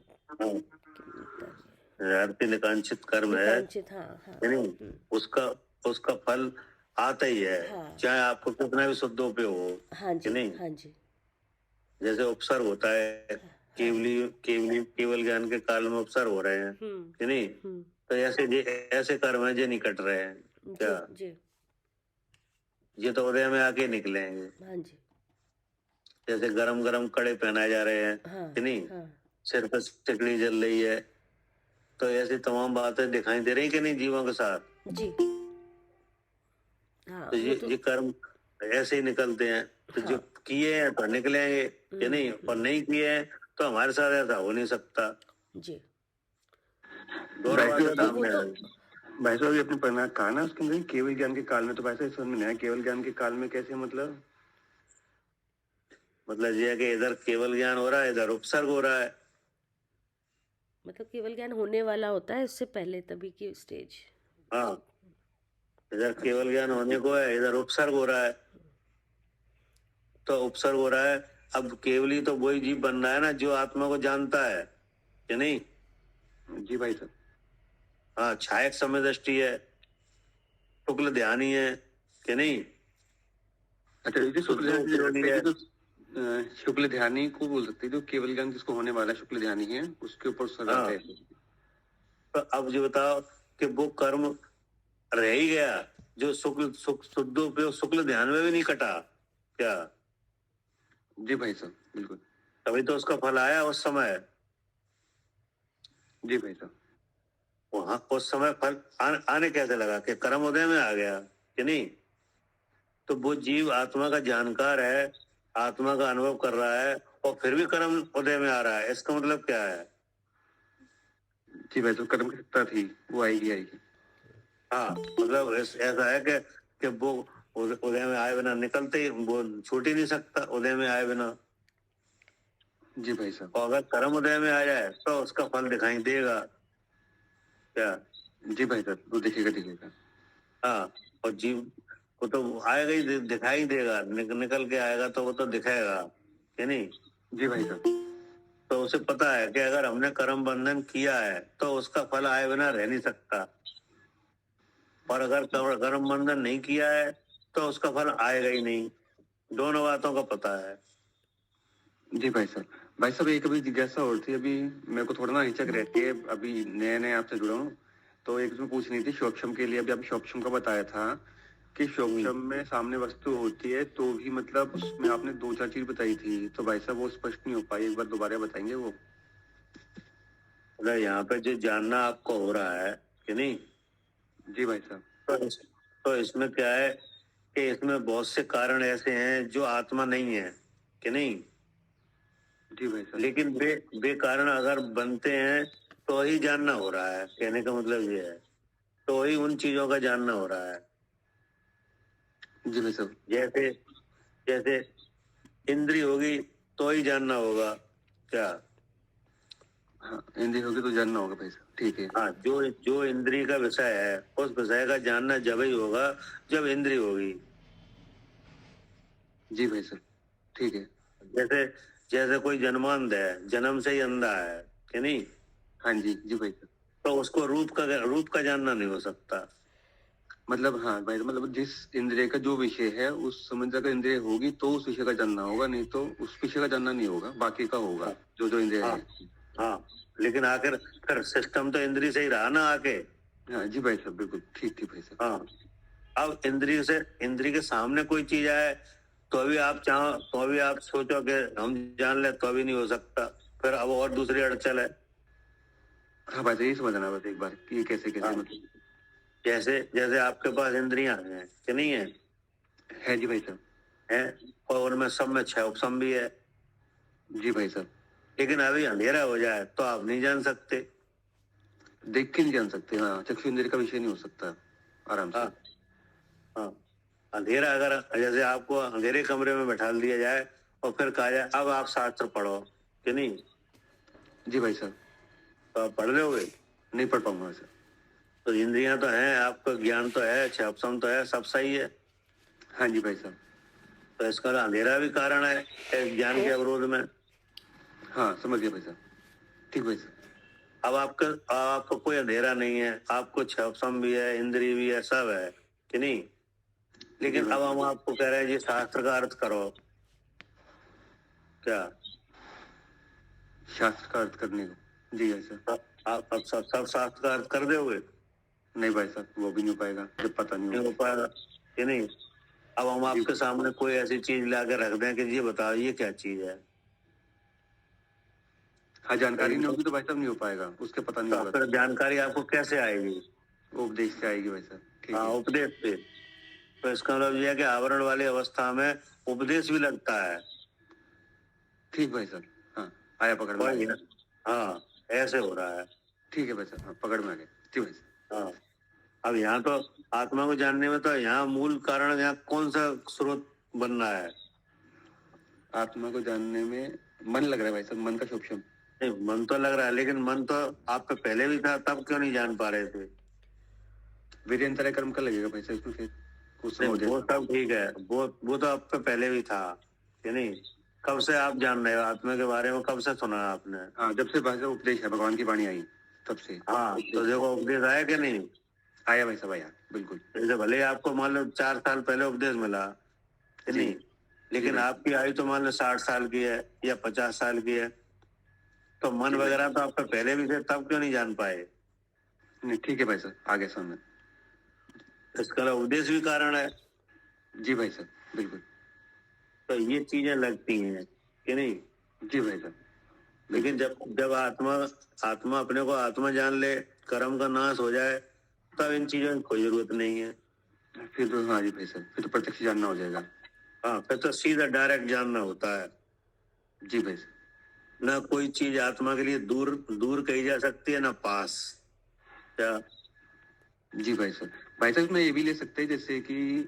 निकांचित कर्म है। निकांचित, हाँ, नहीं, उसका फल आता ही है। हाँ, चाहे आपको कितना भी शुद्धों पे हो। हाँ जी, नहीं? हाँ जी, जैसे उपसर्ग होता है, केवल ज्ञान के काल में उपसर्ग हो रहे हैं कि नहीं, तो ऐसे कर्म है जो नहीं कट रहे हैं क्या? जी, ये तो उदय में आके निकलेंगे। हाँ जी, जैसे गरम गरम कड़े पहनाए जा रहे हैं कि नहीं, सिर पर सिकड़ी जल रही है, तो ऐसी तमाम बातें दिखाई दे रही कि नहीं जीवों के साथ जी। हाँ, तो ये कर्म ऐसे ही निकलते हैं। तो जो किए हैं तो निकलेंगे कि नहीं, और नहीं किए हैं तो हमारे साथ ऐसा हो नहीं सकता जी। भाई साहब ये अपने पढ़ना कहा ना उसके अंदर केवल ज्ञान के काल में, तो वैसे समझ में नहीं आया केवल ज्ञान के काल में कैसे? मतलब ये है कि इधर केवल ज्ञान हो रहा है, इधर उपसर्ग हो रहा है। मतलब केवल ज्ञान होने वाला होता है उससे पहले, तभी की स्टेज। हाँ, इधर केवल ज्ञान होने को है, इधर उपसर्ग हो रहा है। तो उपसर्ग हो रहा है, अब केवली तो वही जीव बन रहा है ना जो आत्मा को जानता है कि नहीं? जी भाई साहब। हाँ, छायक समय दृष्टि है, शुक्ल ध्यानी है कि नहीं? अच्छा, शुक्ल ध्यानी को बोल सकते हैं, जो केवल ज्ञान जिसको होने वाला शुक्ल ध्यानी है उसके ऊपर सजाते हैं। तो अब जो बताओ कि वो कर्म रह ही गया जो शुद्ध शुक्ल ध्यान में भी नहीं कटा क्या? जी भाई साहब, बिल्कुल। तभी तो उसका फल आया उस समय। जी भाई साहब। वहां उस समय फल आने कैसे लगा कि कर्म उदय में आ गया कि नहीं? तो वो जीव आत्मा का जानकार है, आत्मा का अनुभव कर रहा है, और फिर भी कर्म उदय में आ रहा है। इसका मतलब क्या है? जी भाई, तो कर्म की सत्ता थी वो आएगी। हाँ, मतलब ऐसा है कि वो उदय में आए बिना निकलते ही वो छूट ही नहीं सकता उदय में आए बिना। जी भाई साहब। और अगर कर्म उदय में आ जाए तो उसका फल दिखाई देगा क्या? जी भाई साहब, वो दिखेगा। हाँ, और जीव को तो आएगा ही, दिखाई देगा, निकल के आएगा तो वो तो दिखाएगा कि नहीं? जी भाई साहब। तो उसे पता है कि अगर हमने कर्म बंधन किया है तो उसका फल आए बिना रह नहीं सकता, और अगर कर्म बंधन नहीं किया है तो उसका फल आएगा ही नहीं। दोनों बातों का पता है। जी भाई साहब, एक अभी जिज्ञासा और थी, अभी मेरे को थोड़ा ना हिचक रहती है, अभी नए आपसे जुड़ा हूँ, तो एक उसमें पूछनी थी शोक्षम के लिए। अभी आप शोक्षम का बताया था कि शोक्षम में सामने वस्तु होती है, तो भी मतलब उसमें आपने 2-4 चीज बताई थी, तो भाई साहब वो स्पष्ट नहीं हो पाई, एक बार दोबारा बताएंगे वो? अगर यहाँ पे जो जानना आपको हो रहा है कि नहीं? जी भाई साहब। तो इसमें क्या है कि इसमें बहुत से कारण ऐसे हैं जो आत्मा नहीं है कि नहीं? जी भाई साहब। लेकिन वे कारण अगर बनते हैं तो ही जानना हो रहा है। कहने का मतलब ये है, तो ही उन चीजों का जानना हो रहा है। जी भाई साहब। जैसे इंद्री होगी तो ही जानना होगा क्या? हाँ, इंद्री होगी तो जानना होगा भाई साहब, ठीक है। हाँ, जो इंद्री का विषय है उस विषय का जानना जब ही होगा जब इंद्री होगी। जी भाई साहब, ठीक है। जैसे कोई जन्मांध है, जन्म से ही अंधा है कि नहीं, हाँ जी जी भाई साहब। तो उसको रूप का जानना नहीं हो सकता। मतलब हाँ भाई, मतलब जिस इंद्रिय का जो विषय है उस समय अगर इंद्रिय होगी तो उस विषय का जानना होगा, नहीं तो उस विषय का जानना नहीं होगा, बाकी का होगा जो जो इंद्रिय हाँ है। हाँ, लेकिन आखिर फिर सिस्टम तो इंद्रिय से ही रहा ना आके। हाँ जी भाई साहब, बिल्कुल ठीक ठीक भाई साहब। हाँ, अब इंद्रिय के सामने कोई चीज आए तो अभी आप चाहो, तो अभी आप सोचो कि हम जान ले, तो अभी नहीं हो सकता, फिर अब और दूसरी अड़चन है। हाँ भाई साहब, ये समझना बस एक बार कि ये कैसे कैसे हाँ, मतलब जैसे जैसे आपके पास इंद्रियां हैं कि नहीं है, है। जी भाई साहब। हैं, और उनमें सब में 6 उपसम भी है, जी भाई साहब। लेकिन अभी अंधेरा हो जाए तो आप नहीं जान सकते। देख के नहीं जान सकते, हाँ, चक्षु इंद्रिय का विषय नहीं हो सकता आराम से। हाँ हाँ, अंधेरा अगर जैसे आपको अंधेरे कमरे में बैठा दिया जाए और फिर कहा जाए अब आप शास्त्र पढ़ो कि नहीं, जी भाई साहब। तो आप पढ़ लोगे? नहीं पढ़ पाऊंगा सर। तो इंद्रियां तो हैं, आपका ज्ञान तो है, 6 उपसम तो है, सब सही है, हाँ जी भाई साहब। तो इसका अंधेरा भी कारण है इस ज्ञान के अवरोध में। हाँ समझ गया भाई साहब, ठीक भाई साहब। अब आपको कोई अंधेरा नहीं है, आपको 6 उपसम भी है, इंद्रिय भी है, सब है कि नहीं, लेकिन अब हम आपको कह रहे हैं जी शास्त्र का अर्थ करो, क्या शास्त्र का अर्थ करने को? जी भाई साहब। आप अब सब शास्त्र का अर्थ कर दोगे? नहीं भाई साहब, वो भी नहीं हो पाएगा जब पता नहीं नहीं हो होगा। पाएगा कि नहीं। अब हम आपके सामने कोई ऐसी चीज लाके रख दें कि ये बताओ ये क्या चीज है, हाँ, जानकारी नहीं होगी तो भाई साहब नहीं हो पाएगा, उसके पता नहीं तो होगा। फिर जानकारी आपको कैसे आएगी? उपदेश से आएगी भाई साहब, ठीक हाँ, है। उपदेश से। तो इसका मतलब यह है कि आवरण वाली अवस्था में उपदेश भी लगता है। ठीक भाई साहब, हाँ आया पकड़ में आ वही गया। है। हाँ, ऐसे हो रहा है। ठीक है भाई साहब, हाँ पकड़ में आ गया। ठीक भाई साहब। हाँ, अब यहाँ तो आत्मा को जानने में तो यहाँ मूल कारण यहाँ कौन सा स्रोत बनना है? आत्मा को जानने में मन लग रहा है भाई साहब, मन का सूक्ष्म। नहीं, मन तो लग रहा है, लेकिन मन तो आप पे पहले भी था, तब क्यों नहीं जान पा रहे थे? वीर्यंतर कर्म का लगेगा भाई साहब इसमें फिर उस समय नहीं, वो सब ठीक है, वो तो आप पे पहले भी था कि नहीं। कब से आप जान रहे हो आत्मा के बारे में, कब से सुना आपने? हाँ, जब से भाई साहब उपदेश है, भगवान की वाणी आई तब से। हाँ, तो देखो उपदेश आया कि नहीं? आया भाई साहब, आया बिल्कुल। जैसे भले ही आपको मान लो 4 साल पहले उपदेश मिला कि जी। नहीं, लेकिन भाई। आपकी आयु तो मान लो 60 साल की है या 50 साल की है, तो मन वगैरह तो आपका पहले भी थे, तब क्यों नहीं जान पाए? नहीं ठीक है भाई साहब, आ गया समझ। इसका उपदेश भी कारण है। जी भाई साहब बिल्कुल। तो ये चीजें लगती हैं कि नहीं। जी भाई साहब। लेकिन जब जब आत्मा अपने को आत्मा जान ले, कर्म का नाश हो जाए, तब इन चीजों की कोई जरूरत नहीं है। फिर तो हाँ जी भाई साहब, फिर तो प्रत्यक्ष जानना हो जाएगा। हाँ, फिर तो सीधा डायरेक्ट जानना होता है। जी भाई साहब। ना कोई चीज आत्मा के लिए दूर दूर कही जा सकती है, ना पास। क्या? जी भाई साहब। भाई साहब मैं ये भी ले सकते हैं जैसे कि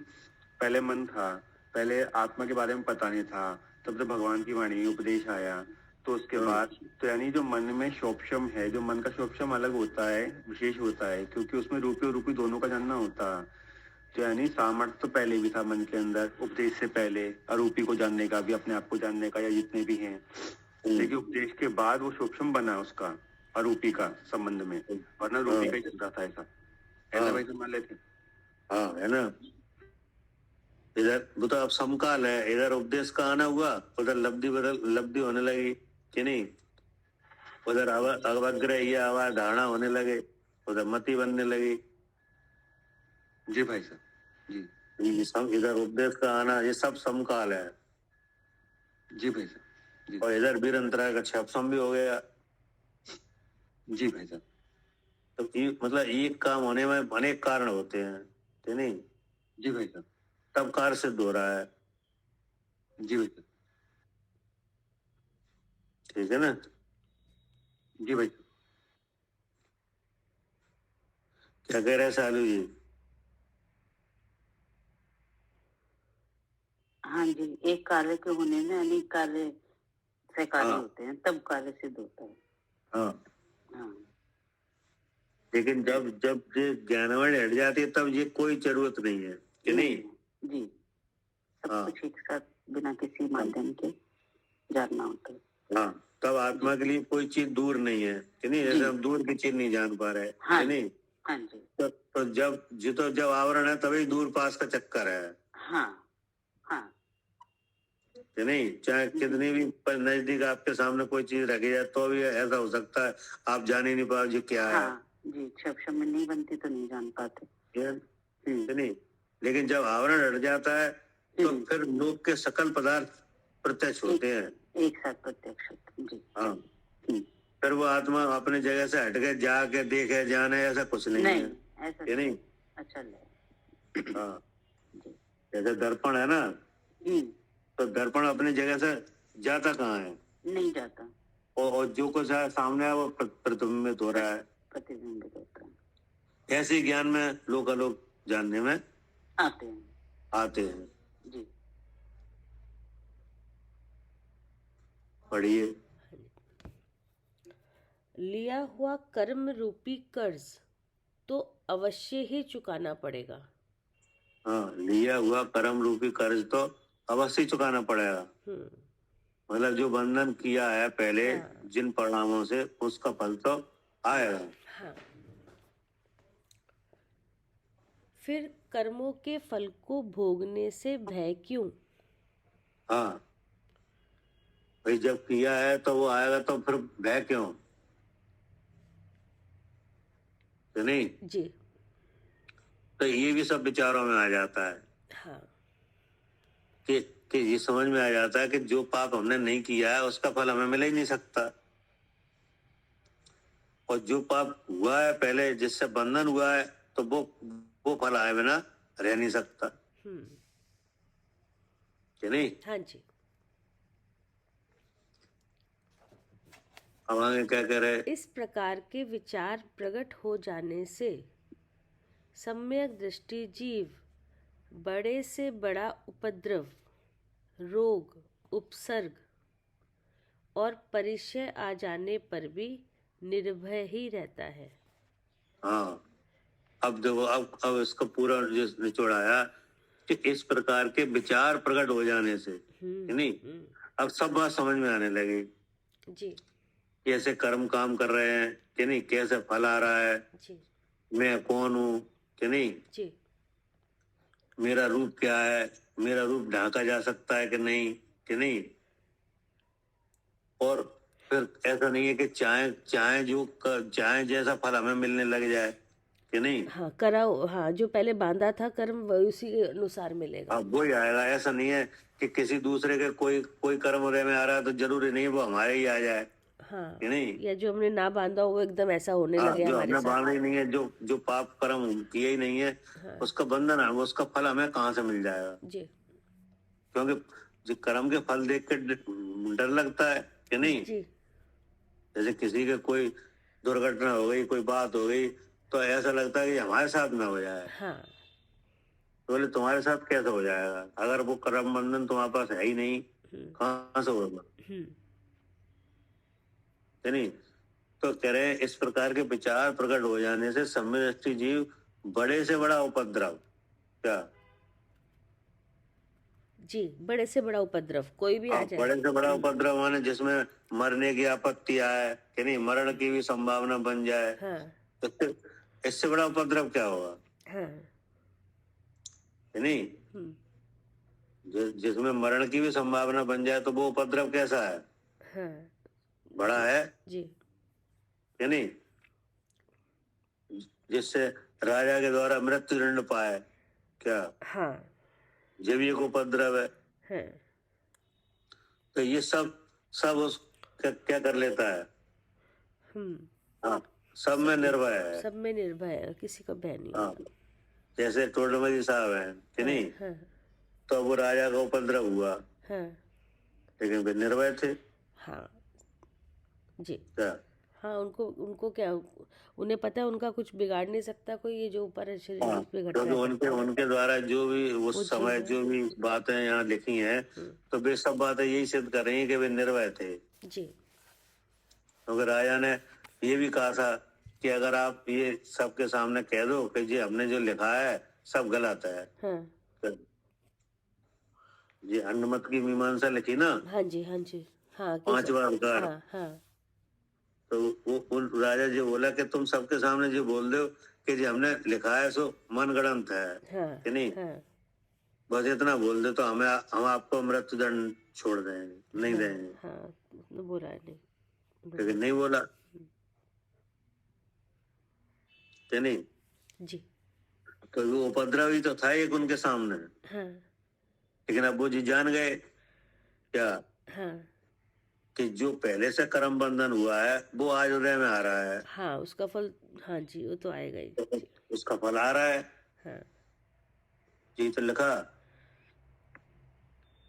पहले मन था, पहले आत्मा के बारे में पता नहीं था, तब जब भगवान की वाणी उपदेश आया तो उसके बाद तो यानी जो मन में शोपशम है, जो मन का शोपशम अलग होता है, विशेष होता है, क्योंकि उसमें रूपी और रूपी दोनों का जानना होता है। तो यानी सामर्थ्य तो पहले भी था मन के अंदर, उपदेश से पहले, अरूपी को जानने का भी, अपने आप को जानने का, या जितने भी हैं। लेकिन उपदेश के बाद वो सूक्ष्म बना उसका अरूपी का संबंध में, वरना रूपी का ही चल रहा था ऐसा भाई मान लेते। हाँ, है ना। इधर वो तो अब समकाल है, इधर उपदेश का आना हुआ, उधर लब्धि होने लगी कि नहीं, उधर अवग्रह या अवधारणा होने लगे, उधर मति बनने लगी। जी भाई साहब। जी। इधर उपदेश का आना, ये सब समकाल है। जी भाई साहब। जी। और इधर वीर अंतराय का क्षपसम भी हो गया। जी भाई साहब। तो मतलब एक काम होने में अनेक कारण होते हैं कि नहीं। जी भाई साहब। तब कार्य सिद्ध हो रहा है। जी भाई साहब। ठीक है ना। जी भाई साहब। क्या कह रहे हैं सालू जी? हाँ जी, एक कार्य के होने में अनेक कार्य से कार्य हाँ। होते हैं, तब कार्य सिद्ध होता है। हाँ, हाँ लेकिन जब जब ये ज्ञानवाणी हट जाती है तब ये कोई जरूरत नहीं है कि नहीं। जी, सब हाँ। कुछ एक साथ बिना किसी माध्यम के जानना होता है। हाँ, तब आत्मा के लिए कोई चीज दूर नहीं है कि नहीं, जैसे जी। हम दूर की चीज नहीं जान पा रहे हाँ कि नहीं। हाँ जी। तो जब आवरण है तभी दूर पास का चक्कर है हाँ हाँ कि नहीं। चाहे कितनी भी नजदीक आपके सामने कोई चीज रखी जाए तो भी ऐसा हो सकता है आप जान ही नहीं पाओ जी क्या है हाँ जी, क्षम में नहीं बनती तो नहीं जान पाते। कि नहीं। लेकिन जब आवरण हट जाता है तो फिर लोक के सकल पदार्थ प्रत्यक्ष होते हैं, एक साथ प्रत्यक्ष होते हैं। जी। हाँ। फिर वो आत्मा अपने जगह से हट के जाके देखे जाने ऐसा कुछ नहीं है ऐसा कि नहीं। अच्छा लगा। हाँ, जैसे दर्पण है ना, तो दर्पण अपनी जगह से जाता कहाँ है, नहीं जाता, और जो कुछ है सामने है वो प्रतिबिंबित हो रहा है। प्रतिबिंबित होता है। ऐसे ज्ञान में लोकालोक जानने में आते हैं। जी। पढ़िए। लिया हुआ कर्म रूपी कर्ज तो अवश्य ही चुकाना पड़ेगा। हाँ, लिया हुआ कर्म रूपी कर्ज तो अवश्य चुकाना पड़ेगा। मतलब जो बंधन किया है पहले, हाँ। जिन परिणामों से, उसका फल तो आएगा। हाँ। फिर कर्मों के फल को भोगने से भय क्यों? हाँ भाई, जब किया है तो वो आएगा, तो फिर भय क्यों, तो नहीं। जी। तो ये भी सब विचारों में आ जाता है। हाँ। कि ये समझ में आ जाता है कि जो पाप हमने नहीं किया है उसका फल हमें मिल ही नहीं सकता, और जो पाप हुआ है पहले, जिससे बंधन हुआ है, तो वो फल आए बिना रह नहीं सकता कि नहीं। हाँ जी। अब आगे क्या कह रहे। इस प्रकार के विचार प्रकट हो जाने से सम्यक दृष्टि जीव बड़े से बड़ा उपद्रव, रोग, उपसर्ग और परिचय आ जाने पर भी निर्भय ही रहता है। हाँ, अब देखो, अब इसका पूरा निचोड़ आया कि इस प्रकार के विचार प्रकट हो जाने से, कि नहीं, अब सब बात समझ में आने लगी। जी। कैसे कर्म काम कर रहे हैं कि नहीं, कैसे फल आ रहा है, जी। मैं कौन हूँ कि नहीं, जी। मेरा रूप क्या है, मेरा रूप ढांका जा सकता है कि नहीं, कि नहीं। और फिर ऐसा नहीं है कि चाहे जैसा फल हमें मिलने लग जाए कि नहीं। हाँ, कराओ। हाँ, जो पहले बांधा था कर्म वही उसी के अनुसार मिलेगा। अब वही आएगा। ऐसा नहीं है कि किसी दूसरे के कोई कर्म उदय में आ रहा है तो जरूरी नहीं वो हमारे ही आ जाए, हाँ, कि नहीं। या जो हमने ना बांधा हो वो एकदम ऐसा होने लगे जो हमारे हमने साथ। बांधा ही नहीं है, जो पाप कर्म किए ही नहीं है, उसका बंधन है, उसका फल हमें कहाँ से मिल जाएगा। जी। क्योंकि जो कर्म के फल देख के डर लगता है कि नहीं। जी। जैसे किसी के कोई दुर्घटना हो गई, कोई बात हो गई, तो ऐसा लगता है कि हमारे साथ में हो जाए। हाँ। तो बोले तुम्हारे साथ कैसे हो जाएगा, अगर वो कर्म बंधन तुम्हारे पास है ही नहीं, कहाँ से होगा, है नहीं। तो कह रहे हैं इस प्रकार के विचार प्रकट हो जाने से सम्यदृष्टि जीव बड़े से बड़ा उपद्रव, क्या, जी, बड़े से बड़ा उपद्रव कोई भी आ जाए। बड़े से बड़ा उपद्रव माने जिसमें मरने की आपत्ति आए कि नहीं, मरण की भी संभावना बन जाए। हाँ। तो इससे बड़ा उपद्रव क्या होगा, हाँ। कि नहीं। जिसमें मरण की भी संभावना बन जाए तो वो उपद्रव कैसा है, हाँ। बड़ा है जी। कि नहीं। जिससे राजा के द्वारा मृत्यु दंड पाए, क्या, हाँ। जब ये को उपद्रव है। हाँ। तो ये सब उस क्या कर लेता है। हाँ, सब में निर्भय है। सब में निर्भय है, किसी का भय नहीं। हाँ, जैसे टोडरमल साहब हैं कि नहीं। हाँ। तो वो राजा का उपद्रव हुआ, हाँ। लेकिन वे निर्भय थे। हाँ जी। क्या, हाँ, उनको क्या, उन्हें पता है उनका कुछ बिगाड़ नहीं सकता कोई, ये जो ऊपर शरीर हाँ, पे घट क्योंकि रहा है। उनके द्वारा जो भी उस समय जो भी बातें यहाँ लिखी हैं, तो वे सब बातें यही सिद्ध कर रही हैं कि वे निर्भय थे। जी। क्योंकि राजा ने ये भी कहा था कि अगर आप ये सबके सामने कह दो कि जी हमने जो लिखा है सब गलत है। हाँ। जी, अन्नमत की मीमांसा लिखी ना। हाँ जी। हाँ जी। हाँ कि 5 बार कर। हाँ हाँ तो वो राजा जी बोला कि तुम सबके सामने जो बोल दो कि जी हमने लिखा है सो मनगढ़ंत है हाँ कि नहीं, हाँ बस इतना बोल दे तो हम आपको मृत्युदंड छोड़ देंगे, नहीं हाँ देंगे। हाँ बोला नहीं लेकिन नहीं बोला कि नहीं, जी तो वो उपद्रवी तो था एक उनके सामने, हाँ लेकिन अब वो जी जान गए क्या हाँ कि जो पहले से कर्म बंधन हुआ है वो आज उदय में आ रहा है, हाँ उसका फल, हाँ जी वो तो आएगा ही तो जी उसका फल आ रहा है। हाँ जी तो लिखा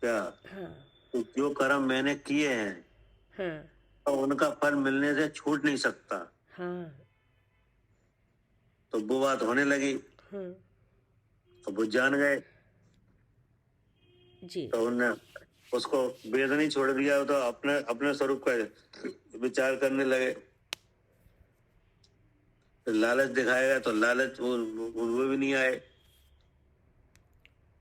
क्या, हाँ तो जो कर्म मैंने किए हैं हाँ तो उनका फल मिलने से छूट नहीं सकता। हाँ तो वो बात होने लगी, हाँ तो वो जान गए, जी तो उन्होंने उसको वेद नहीं छोड़ दिया, तो अपने अपने स्वरूप का विचार करने लगे। तो लालच दिखाएगा तो लालच वो भी नहीं आए।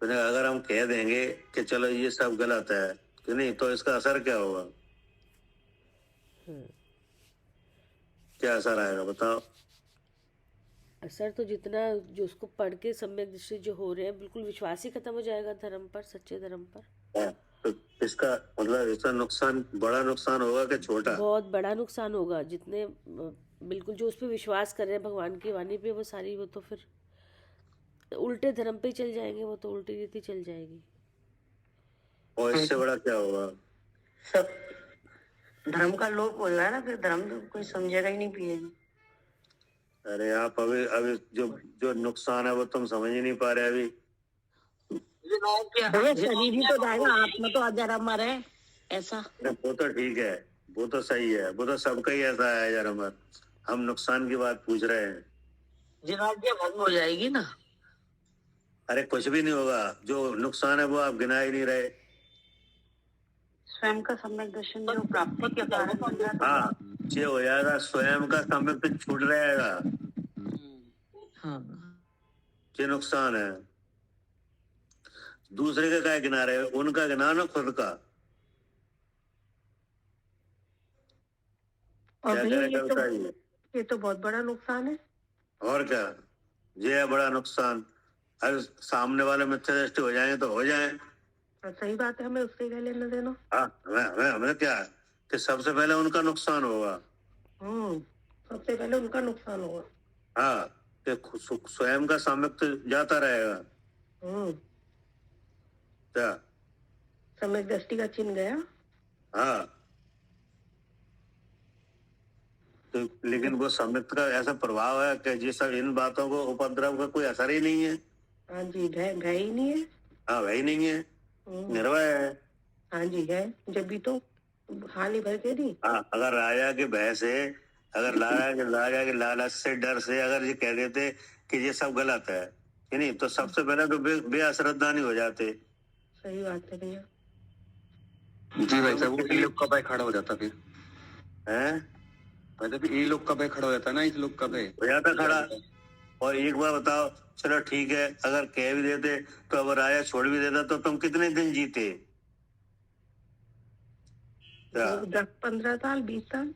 तो अगर हम कह देंगे कि चलो ये सब गलत है कि नहीं, तो इसका असर क्या होगा, क्या असर आएगा बताओ। असर तो जितना जो उसको पढ़ के सम्यक दृष्टि जो हो रहे हैं, बिल्कुल विश्वास ही खत्म हो जाएगा धर्म पर, सच्चे धर्म पर। हाँ, तो इसका मतलब इसका नुकसान, बड़ा नुकसान होगा कि छोटा? बहुत बड़ा नुकसान होगा। जितने बिल्कुल जो उस पर विश्वास कर रहे हैं भगवान की वाणी पे, वो सारी वो तो फिर उल्टे धर्म पे ही चल जाएंगे, वो तो उल्टी रीति चल जाएगी। और इससे बड़ा क्या होगा? सब धर्म का लोग बोल रहा है ना, फिर धर्म तो कोई समझेगा ही नहीं, पिएगा। अरे आप अभी अभी जो जो नुकसान है वो तुम समझ ही नहीं पा रहे अभी। शरीर ही तो जाएगा, आत्मा तो जरा मरे, ऐसा। वो तो ठीक है, वो तो सही है, वो तो सबका ही ऐसा है यार। हम नुकसान की बात पूछ रहे हैं। जिनाज्ञा भंग हो जाएगी ना। अरे कुछ भी नहीं होगा, जो नुकसान है वो आप गिना ही नहीं रहे। स्वयं का सम्यक दर्शन जो प्राप्ति के कारण बन रहा था। हाँ, ये हो जाएगा, स्वयं का समय पे छूट रहेगा, ये नुकसान है। दूसरे का क्या गिना रहे हो, उनका गिना ना, खुद का। और क्या भैया करेगा बताइए। ये तो बहुत बड़ा नुकसान है। और क्या, ये है बड़ा नुकसान। अगर सामने वाले मिथ्या दृष्टि हो जाए तो हो जाए। और सही बात है, हमें उससे क्या लेना देना। हाँ, हमें क्या है कि सबसे पहले उनका नुकसान होगा। सबसे पहले उनका नुकसान होगा। हाँ, कि स्वयं का सामर्थ्य जाता रहेगा। क्या? सम्यक दृष्टि का चिन्ह गया। हाँ, तो लेकिन वो सामर्थ्य का ऐसा प्रभाव है कि ये सब इन बातों को, उपद्रव का कोई असर ही नहीं है। हाँ जी, भय ही नहीं है। हाँ, भय नहीं है, निर्भय है। हाँ जी, है जब भी तो हानि भर के नहीं। हाँ, अगर राजा के भय से, अगर राजा के लालच से, डर से अगर ये कह देते कि ये सब गलत है कि नहीं, तो सबसे पहले तो बेअश्रद्धा नहीं हो जाते। सही बात है भैया। जी भाई साहब, वो ई लोग का भय खड़ा हो जाता फिर हैं, मतलब ई लोग का भय खड़ा हो जाता ना, इस लोग का भय हो जाता खड़ा। और एक बार बताओ, चलो ठीक है, अगर कह भी देते तो अब राजा छोड़ भी देता तो तुम कितने दिन जीते? 10-15 साल, 20 साल।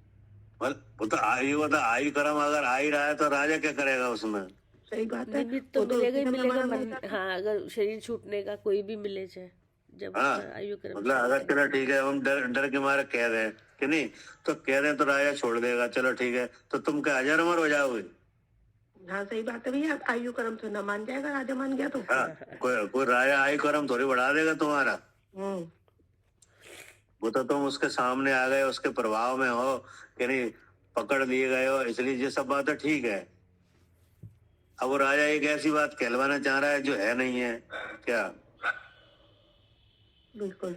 वो तो आयु कर्म अगर आ ही रहा है तो राजा क्या करेगा उसमें? सही बात है। निमित्त तो मिलेगा ही मिलेगा जमाना मन। हाँ, अगर शरीर छूटने का कोई भी मिले चाहे, जब हाँ, उसका आयु क्रम मतलब अगर चलो ठीक है, हम डर के मारे कह दें कि नहीं, तो कह दें तो राजा छोड़ देगा, चलो ठीक है, तो तुम क्या हजार उम्र हो जाओगे? हाँ सही बात है भैया, आयु कर्म तो न मान जाएगा, राजा मान गया तो। हाँ, कोई राजा आयु कर्म थोड़ी बढ़ा देगा तुम्हारा। वो तो तुम उसके सामने आ गए, उसके प्रभाव में हो कि नहीं, पकड़ लिए गए हो, इसलिए ये सब बातें ठीक है। अब वो राजा एक ऐसी बात कहलवाना चाह रहा है जो है नहीं है। क्या? बिल्कुल।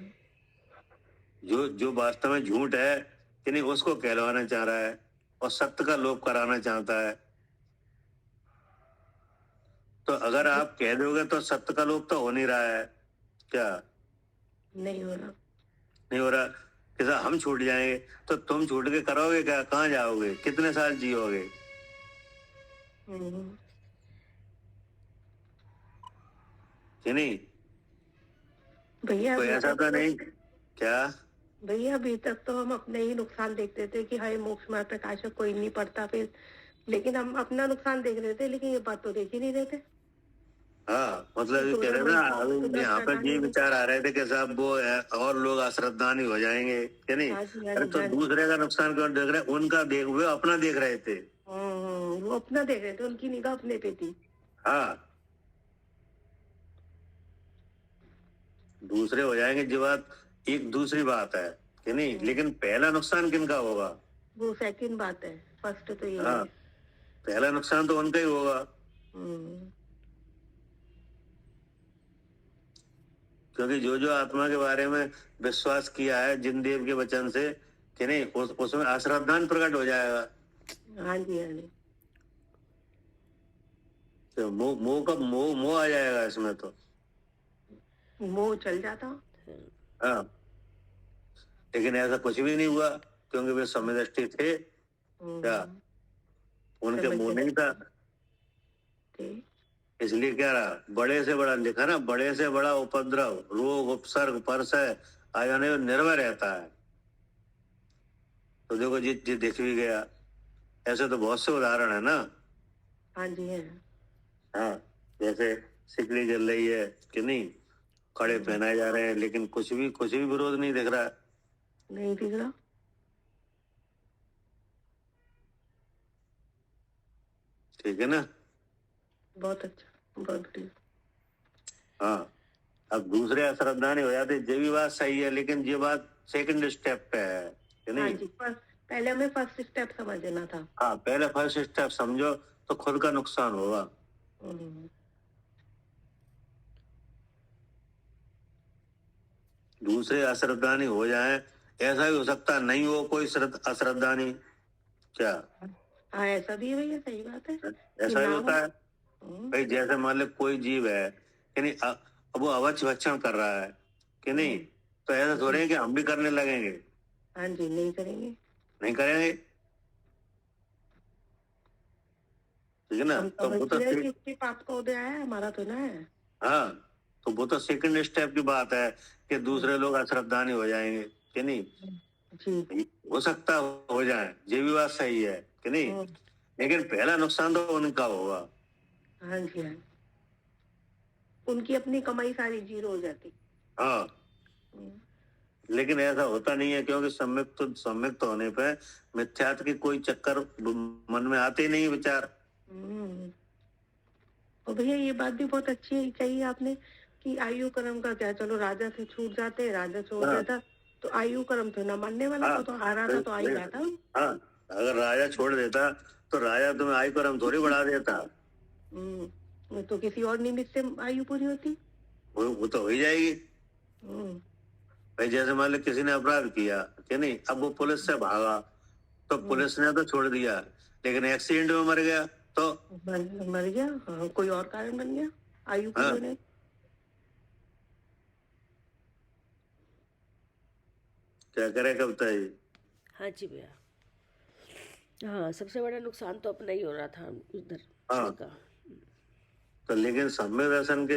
जो वास्तव में झूठ है कि नहीं, उसको कहलवाना चाह रहा है और सत्य का लोप कराना चाहता है। तो अगर आप कह दोगे तो सत्य का लोप तो हो नहीं रहा है। क्या नहीं हो रहा? नहीं हो रहा? कैसा हम छूट जाएंगे तो तुम छूट के करोगे क्या? कहाँ जाओगे? कितने साल जियोगे? कि नहीं? भैया कोई ऐसा तो नहीं क्या? भैया अभी तक तो हम अपने ही नुकसान देखते थे कि हाय मोक्ष मार्ग प्रकाशक कोई नहीं पढ़ता फिर, लेकिन हम अपना नुकसान देख रहे थे, लेकिन ये बात तो देख ही नहीं रहे थे। हाँ, मतलब ये कह तो रहे ना, तो अभी यहाँ पे करना ये नहीं। विचार आ रहे थे कि साहब वो है और लोग अश्रद्धानी हो जाएंगे कि नहीं। हाँ जी, हाँ अरे जी, तो हाँ जी। दूसरे का नुकसान क्यों देख रहे, उनका देख, वो अपना देख रहे थे। वो अपना देख रहे थे, उनकी निगाह अपने पे थी। हाँ, दूसरे हो जाएंगे जो बात एक दूसरी बात है कि नहीं, लेकिन पहला नुकसान किनका होगा? वो सेकंड बात है, फर्स्ट तो यही हाँ, है। पहला नुकसान तो उनका ही होगा, हम्म, क्योंकि जो जो आत्मा के बारे में विश्वास किया है जिन देव के वचन से कि नहीं, उसमें अश्रद्धान प्रकट हो जाएगा। हाँ जी, हाँ जी। तो मोह आ जाएगा इसमें तो। मोह चल जाता। हाँ, लेकिन ऐसा कुछ भी नहीं हुआ, क्योंकि वे समदृष्टि थे। क्या उनके मुंह नहीं था, इसलिए क्या रहा, बड़े से बड़ा लिखा ना, बड़े से बड़ा उपद्रव, रोग, उपसर्ग, परसय आ जाने में निर्भय रहता है। तो देखो जी दिख भी गया, ऐसे तो बहुत से उदाहरण है ना। हाँ जी, है। हाँ, जैसे सिकड़ी जल रही है कि नहीं, कड़े पहनाए जा रहे हैं, लेकिन कुछ भी विरोध नहीं दिख रहा है। नहीं दिख रहा। ठीक है ना। बहुत अच्छा, बहुत बढ़िया। हाँ, अब दूसरे अश्रद्धानी हो जाते, ये भी बात सही है, लेकिन ये बात सेकंड स्टेप पे है कि हाँ नहीं। जी, पहले हमें फर्स्ट स्टेप समझना था। हाँ, पहले फर्स्ट स्टेप समझो तो खुद का नुकसान होगा। हम्म, दूसरे अश्रद्धानी हो जाए, ऐसा भी हो सकता है नहीं हो कोई अश्रद्धानी। क्या हाँ, ऐसा भी है भैया, सही बात है। ऐसा ही ना होता हो। है भाई, जैसे मान लो कोई जीव है कि नहीं, अब वो अवच भक्षण कर रहा है कि नहीं, तो ऐसा थोड़े है कि हम भी करने लगेंगे। हाँ जी, नहीं करेंगे। नहीं करेंगे, ठीक है ना। हम तो वो समझते तो हैं कि इसके पाप का उदय आया, हमारा तो ना है। हाँ, तो वो तो सेकंड स्टेप की बात है कि दूसरे लोग अश्रद्धानी हो जाएंगे कि नहीं। जी। हो सकता हो जाए, ये भी बात सही है कि नहीं, लेकिन पहला नुकसान तो उनका होगा। हाँ जी, हाँ। उनकी अपनी कमाई सारी जीरो हो जाती। हाँ, लेकिन ऐसा होता नहीं है, क्योंकि सम्यक्त होने पे मिथ्यात्व की कोई चक्कर मन में आते ही नहीं विचार। और भैया ये बात भी बहुत अच्छी कही आपने कि आयु कर्म का क्या, चलो राजा से छूट जाते, राजा छोड़ देता तो आयु कर्म तो ना मानने वाला था, तो आ रहा था तो आ ही रहा था। हाँ, अगर राजा छोड़ देता तो राजा तुम्हें आयु कर्म थोड़ी बढ़ा देता। तो किसी और निमित्त से आयु पूरी होती। वो तो हो ही जाएगी भाई। जैसे मान लो किसी ने अपराध किया कि नहीं, अब वो पुलिस से भागा, तो पुलिस ने तो छोड़ दिया, लेकिन एक्सीडेंट में मर गया तो मर गया। हाँ, कोई और कारण बन गया आयु पूरी होने। क्या करे कविता जी। हाँ जी भैया, हाँ सबसे बड़ा नुकसान तो अपना ही हो रहा था उधर हाँ, का। तो लेकिन सम्यक दर्शन के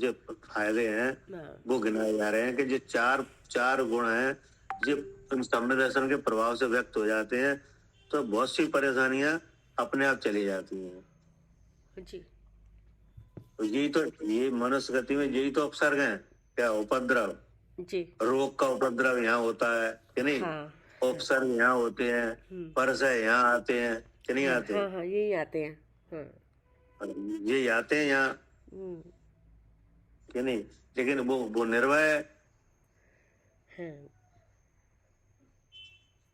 जो फायदे हैं वो गिनाए जा रहे हैं कि जो चार गुण हैं, जो सम्यक दर्शन के प्रभाव से व्यक्त हो जाते हैं, तो बहुत सी परेशानियां अपने आप चली जाती हैं जी। तो ये मनुष्य गति में यही तो उपसर्ग हैं। क्या उपद्रव जी, रोग का उपद्रव यहाँ होता है कि नहीं। हाँ, उपसर्ग यहाँ होते हैं, परसय यहाँ आते हैं कि नहीं आते। हाँ हाँ यही आते हैं। हाँ, ये आते हैं यहाँ कि नहीं, लेकिन वो निर्भय है। हाँ।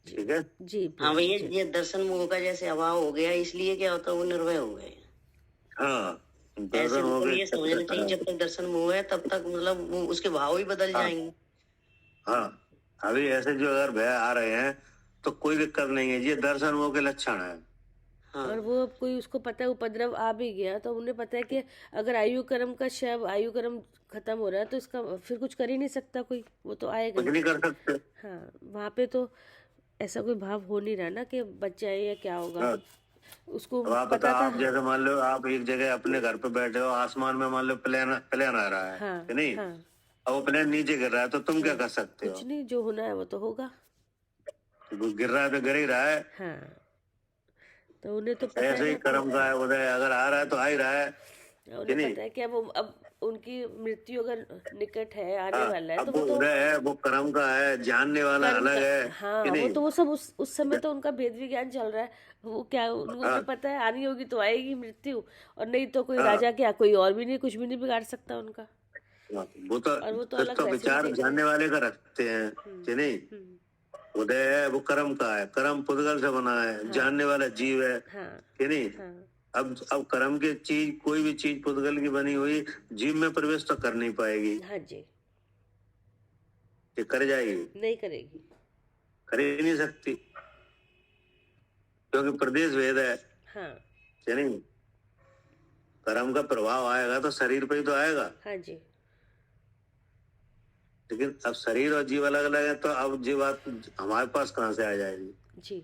ठीक है जी। हाँ भैया, ये दर्शन मोह का जैसे अभाव हो गया, इसलिए क्या होता है वो निर्भय हो गए। हाँ, ऐसे मतलब ये समझना चाहिए, जब तक दर्शन मोह है तब तक मतलब वो उसके भाव ही बदल जाएंगे। हाँ, अभी ऐसे जो अगर भय आ रहे हैं तो कोई दिक्कत नहीं है, ये दर्शन मोह के लक्षण है। हाँ। और वो कोई उसको पता है उपद्रव आ भी गया तो उन्हें पता है कि अगर आयु कर्म का शव आयु कर्म खत्म हो रहा है तो इसका फिर कुछ कर ही नहीं सकता कोई, वो तो आएगा कुछ नहीं कर सकते। हाँ, वहाँ पे तो ऐसा कोई भाव हो नहीं रहा ना कि बच जाए या क्या होगा। हाँ। उसको अब आप पता था। आप जैसे मान लो आप एक जगह अपने घर पे बैठे हो, आसमान में मान लो प्लेन आ रहा है हाँ, कि नहीं। हाँ, अब अपने नीचे गिर रहा है तो तुम क्या कर सकते हो? कुछ नहीं, जो होना है वो तो होगा। वो गिर रहा है तो गिर ही रहा है। हाँ, तो उन्हें तो पता ऐसे है ही ना कर्म का है उदय, अगर आ रहा है तो आ ही रहा है कि उन्हें नहीं? पता है कि अब उनकी मृत्यु अगर निकट है, आने हाँ, वाला है, तो अब वो वो तो उदय है, वो कर्म का है, जानने वाला कर्म अलग का, है हाँ, कि वो नहीं? तो वो सब उस समय तो उनका भेद विज्ञान चल रहा है। वो क्या, उनको हाँ, पता है आनी होगी तो आएगी मृत्यु, और नहीं तो कोई हाँ, राजा क्या, कोई और भी नहीं, कुछ भी नहीं बिगाड़ सकता उनका। हाँ, वो तो और वो तो फिर अलग तो वैसे भी विचार देख रहे जानने हैं। वाले का रखते हैं कि नहीं? उदय है वो कर्म का है, कर्म पुद्गल से बना है, हाँ, जानने वाला जीव है हाँ, कि नहीं? हाँ, अब कर्म की चीज, कोई भी चीज पुद्गल की बनी हुई जीव में प्रवेश तो कर नहीं पाएगी, हाँ जी, कि कर जाएगी? नहीं करेगी। कर ही नहीं सकती, क्योंकि प्रदेश भेद है हाँ, कि नहीं? कर्म का प्रभाव आएगा तो शरीर पे ही तो आएगा, हाँ जी, लेकिन अब शरीर और जीव अलग अलग है, तो अब जीव बात हमारे पास कहाँ से आ जाएगी? जी,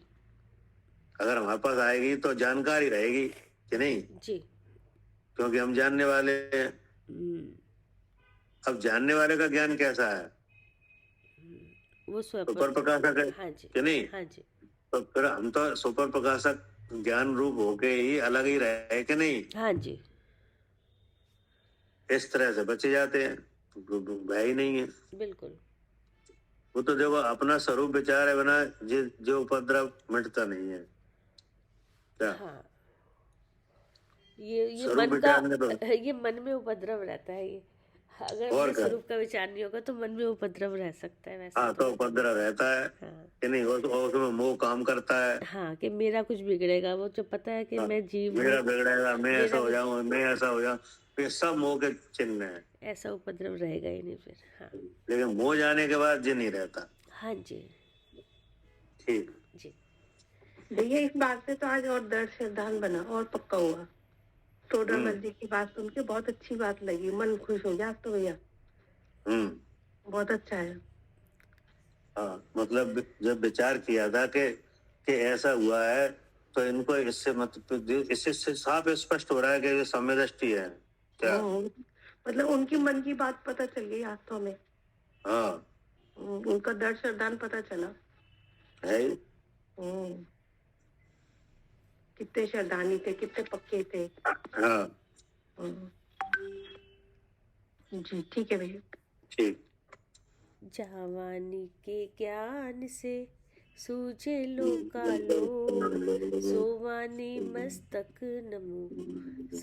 अगर हमारे पास आएगी तो जानकारी रहेगी कि नहीं? जी। क्योंकि हम जानने वाले हैं। अब जानने वाले का ज्ञान कैसा है? वो सुपर प्रकाशक है हाँ जी, कि नहीं? हाँ जी, तो फिर हम तो सुपर प्रकाशक ज्ञान रूप होके ही अलग ही रहे कि नहीं? हाँ जी, इस तरह से बचे जाते हैं, भय ही नहीं है। बिल्कुल। वो तो देखो अपना स्वरूप विचार है, बना जो उपद्रव मिटता नहीं है क्या? हाँ, ये स्वरूप मन का, विचार में तो ये मन में उपद्रव रहता है ये। अगर और अपने क्या? स्वरूप का विचार नहीं होगा तो मन में उपद्रव रह सकता है वैसे हाँ, तो उपद्रव रहता है हाँ, कि नहीं? उसमें मोह काम करता है। हाँ, कि मेरा कुछ बिगड़ेगा, वो जो पता है कि हाँ, मैं जीव मेरा हूँ, बिगड़ेगा, मैं ऐसा मेरा हो जाऊं, मैं ऐसा हो जाऊं, ये सब मोह के चिन्ह है। ऐसा उपद्रव रहेगा ही नहीं फिर। हाँ, लेकिन मोह जाने के बाद ये नहीं रहता। हाँ जी, ठीक। जी, भैया इस बात से तो आज और दर्द श्रद्धान बना और पक्का हुआ। टोडरमल जी की बात सुन के बहुत अच्छी बात लगी, मन खुश हो गया आज तो भैया, बहुत अच्छा है। हाँ, मतलब जब विचार किया था कि ऐसा हुआ है, तो इनको इससे मतलब इससे साफ स्पष्ट हो रहा है कि ये समदृष्टि है क्या? मतलब उनकी मन की बात पता चल गई आज तो हमें। हाँ, उनका दर्द श्रद्धान पता चला है ही। कितने श्रद्धानी थे, कितने पक्के थे। हाँ, जी ठीक है भैया। ठीक। जवानी के ज्ञान से सूझे लोकालो, सोवानी मस्तक नमो।